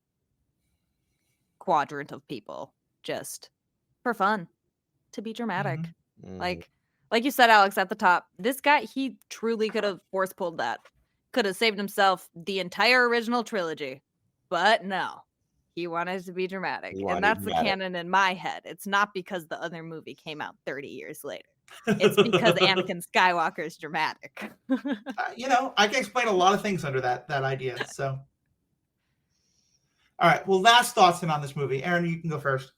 quadrant of people just for fun, to be dramatic. Like you said, Alex, at the top, this guy, he truly could have force pulled that. Could have saved himself the entire original trilogy. But no, he wanted to be dramatic. And that's the canon in my head. It's not because the other movie came out 30 years later. It's because Anakin Skywalker is dramatic. I can explain a lot of things under that idea. So, all right. Well, last thoughts on this movie. Erin, you can go first.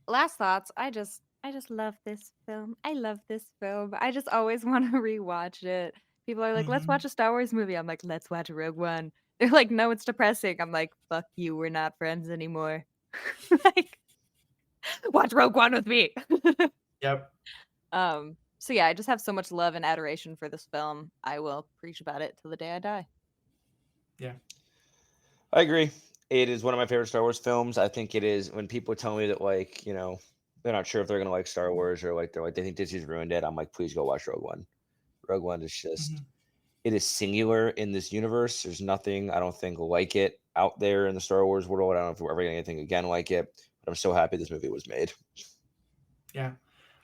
Last thoughts. I just love this film. I love this film. I just always want to rewatch it. People are like, let's watch a Star Wars movie. I'm like, let's watch Rogue One. They're like, no, it's depressing. I'm like, fuck you. We're not friends anymore. Like, watch Rogue One with me. Yep. So yeah, I just have so much love and adoration for this film. I will preach about it till the day I die. Yeah. I agree. It is one of my favorite Star Wars films. I think it is. When people tell me that, like, they're not sure if they're going to like Star Wars, or like they think Disney's ruined it, I'm like, please go watch Rogue One. Rogue One is just, it is singular in this universe. There's nothing, I don't think, like it out there in the Star Wars world. I don't know if we're ever getting anything again like it, but I'm so happy this movie was made. Yeah.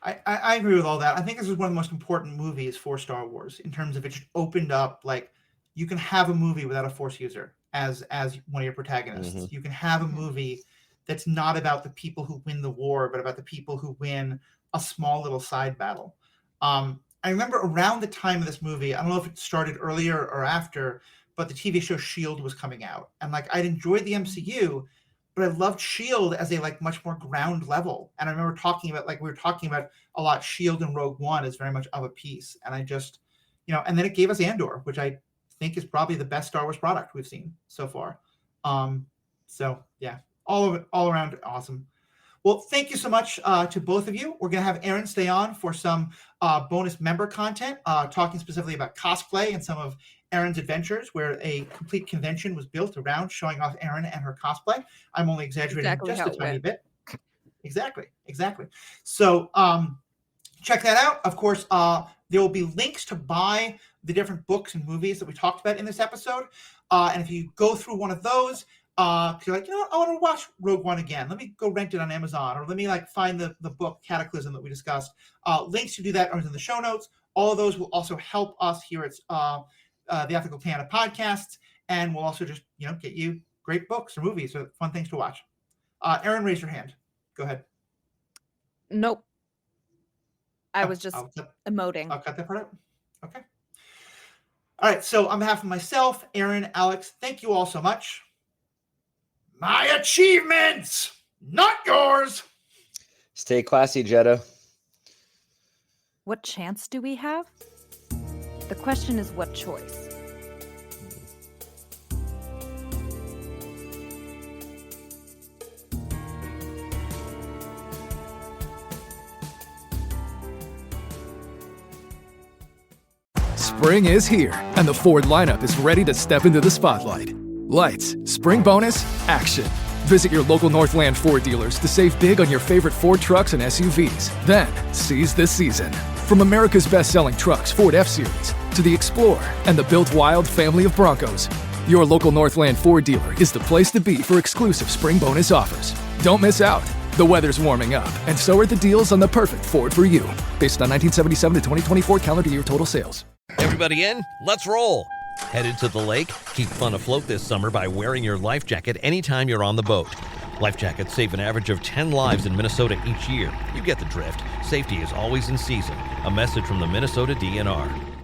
I agree with all that. I think this is one of the most important movies for Star Wars in terms of it just opened up, like, you can have a movie without a Force user as one of your protagonists. You can have a movie that's not about the people who win the war, but about the people who win a small little side battle. I remember around the time of this movie, I don't know if it started earlier or after, but the TV show S.H.I.E.L.D. was coming out. And like, I'd enjoyed the MCU, but I loved S.H.I.E.L.D. as a like much more ground level. And I remember we were talking about a lot, S.H.I.E.L.D. and Rogue One is very much of a piece. And I just, and then it gave us Andor, which I think is probably the best Star Wars product we've seen so far. So yeah, all around awesome. Well, thank you so much to both of you. We're going to have Erin stay on for some bonus member content, talking specifically about cosplay and some of Erin's adventures, where a complete convention was built around showing off Erin and her cosplay. I'm only exaggerating just a tiny bit. Exactly. So check that out. Of course, there will be links to buy the different books and movies that we talked about in this episode. And if you go through one of those, if you're like, what, I want to watch Rogue One again, let me go rent it on Amazon, or let me like find the book Cataclysm that we discussed. Links to do that are in the show notes. All of those will also help us here at the Ethical Canada Podcasts, and we'll also just get you great books or movies or fun things to watch. Erin, raise your hand. Go ahead. Nope. I was just emoting. I'll cut that part out. Okay. All right. So on behalf of myself, Erin, Alex, thank you all so much. My achievements, not yours. Stay classy, Jeddah. What chance do we have? The question is what choice? Spring is here, and the Ford lineup is ready to step into the spotlight. Lights, spring bonus, action. Visit your local Northland Ford dealers to save big on your favorite Ford trucks and SUVs. Then, seize this season. From America's best-selling trucks, Ford F-Series, to the Explorer and the Built Wild family of Broncos, your local Northland Ford dealer is the place to be for exclusive spring bonus offers. Don't miss out. The weather's warming up, and so are the deals on the perfect Ford for you, based on 1977 to 2024 calendar year total sales. Everybody in? Let's roll. Headed to the lake? Keep fun afloat this summer by wearing your life jacket anytime you're on the boat. Life jackets save an average of 10 lives in Minnesota each year. You get the drift. Safety is always in season. A message from the Minnesota DNR.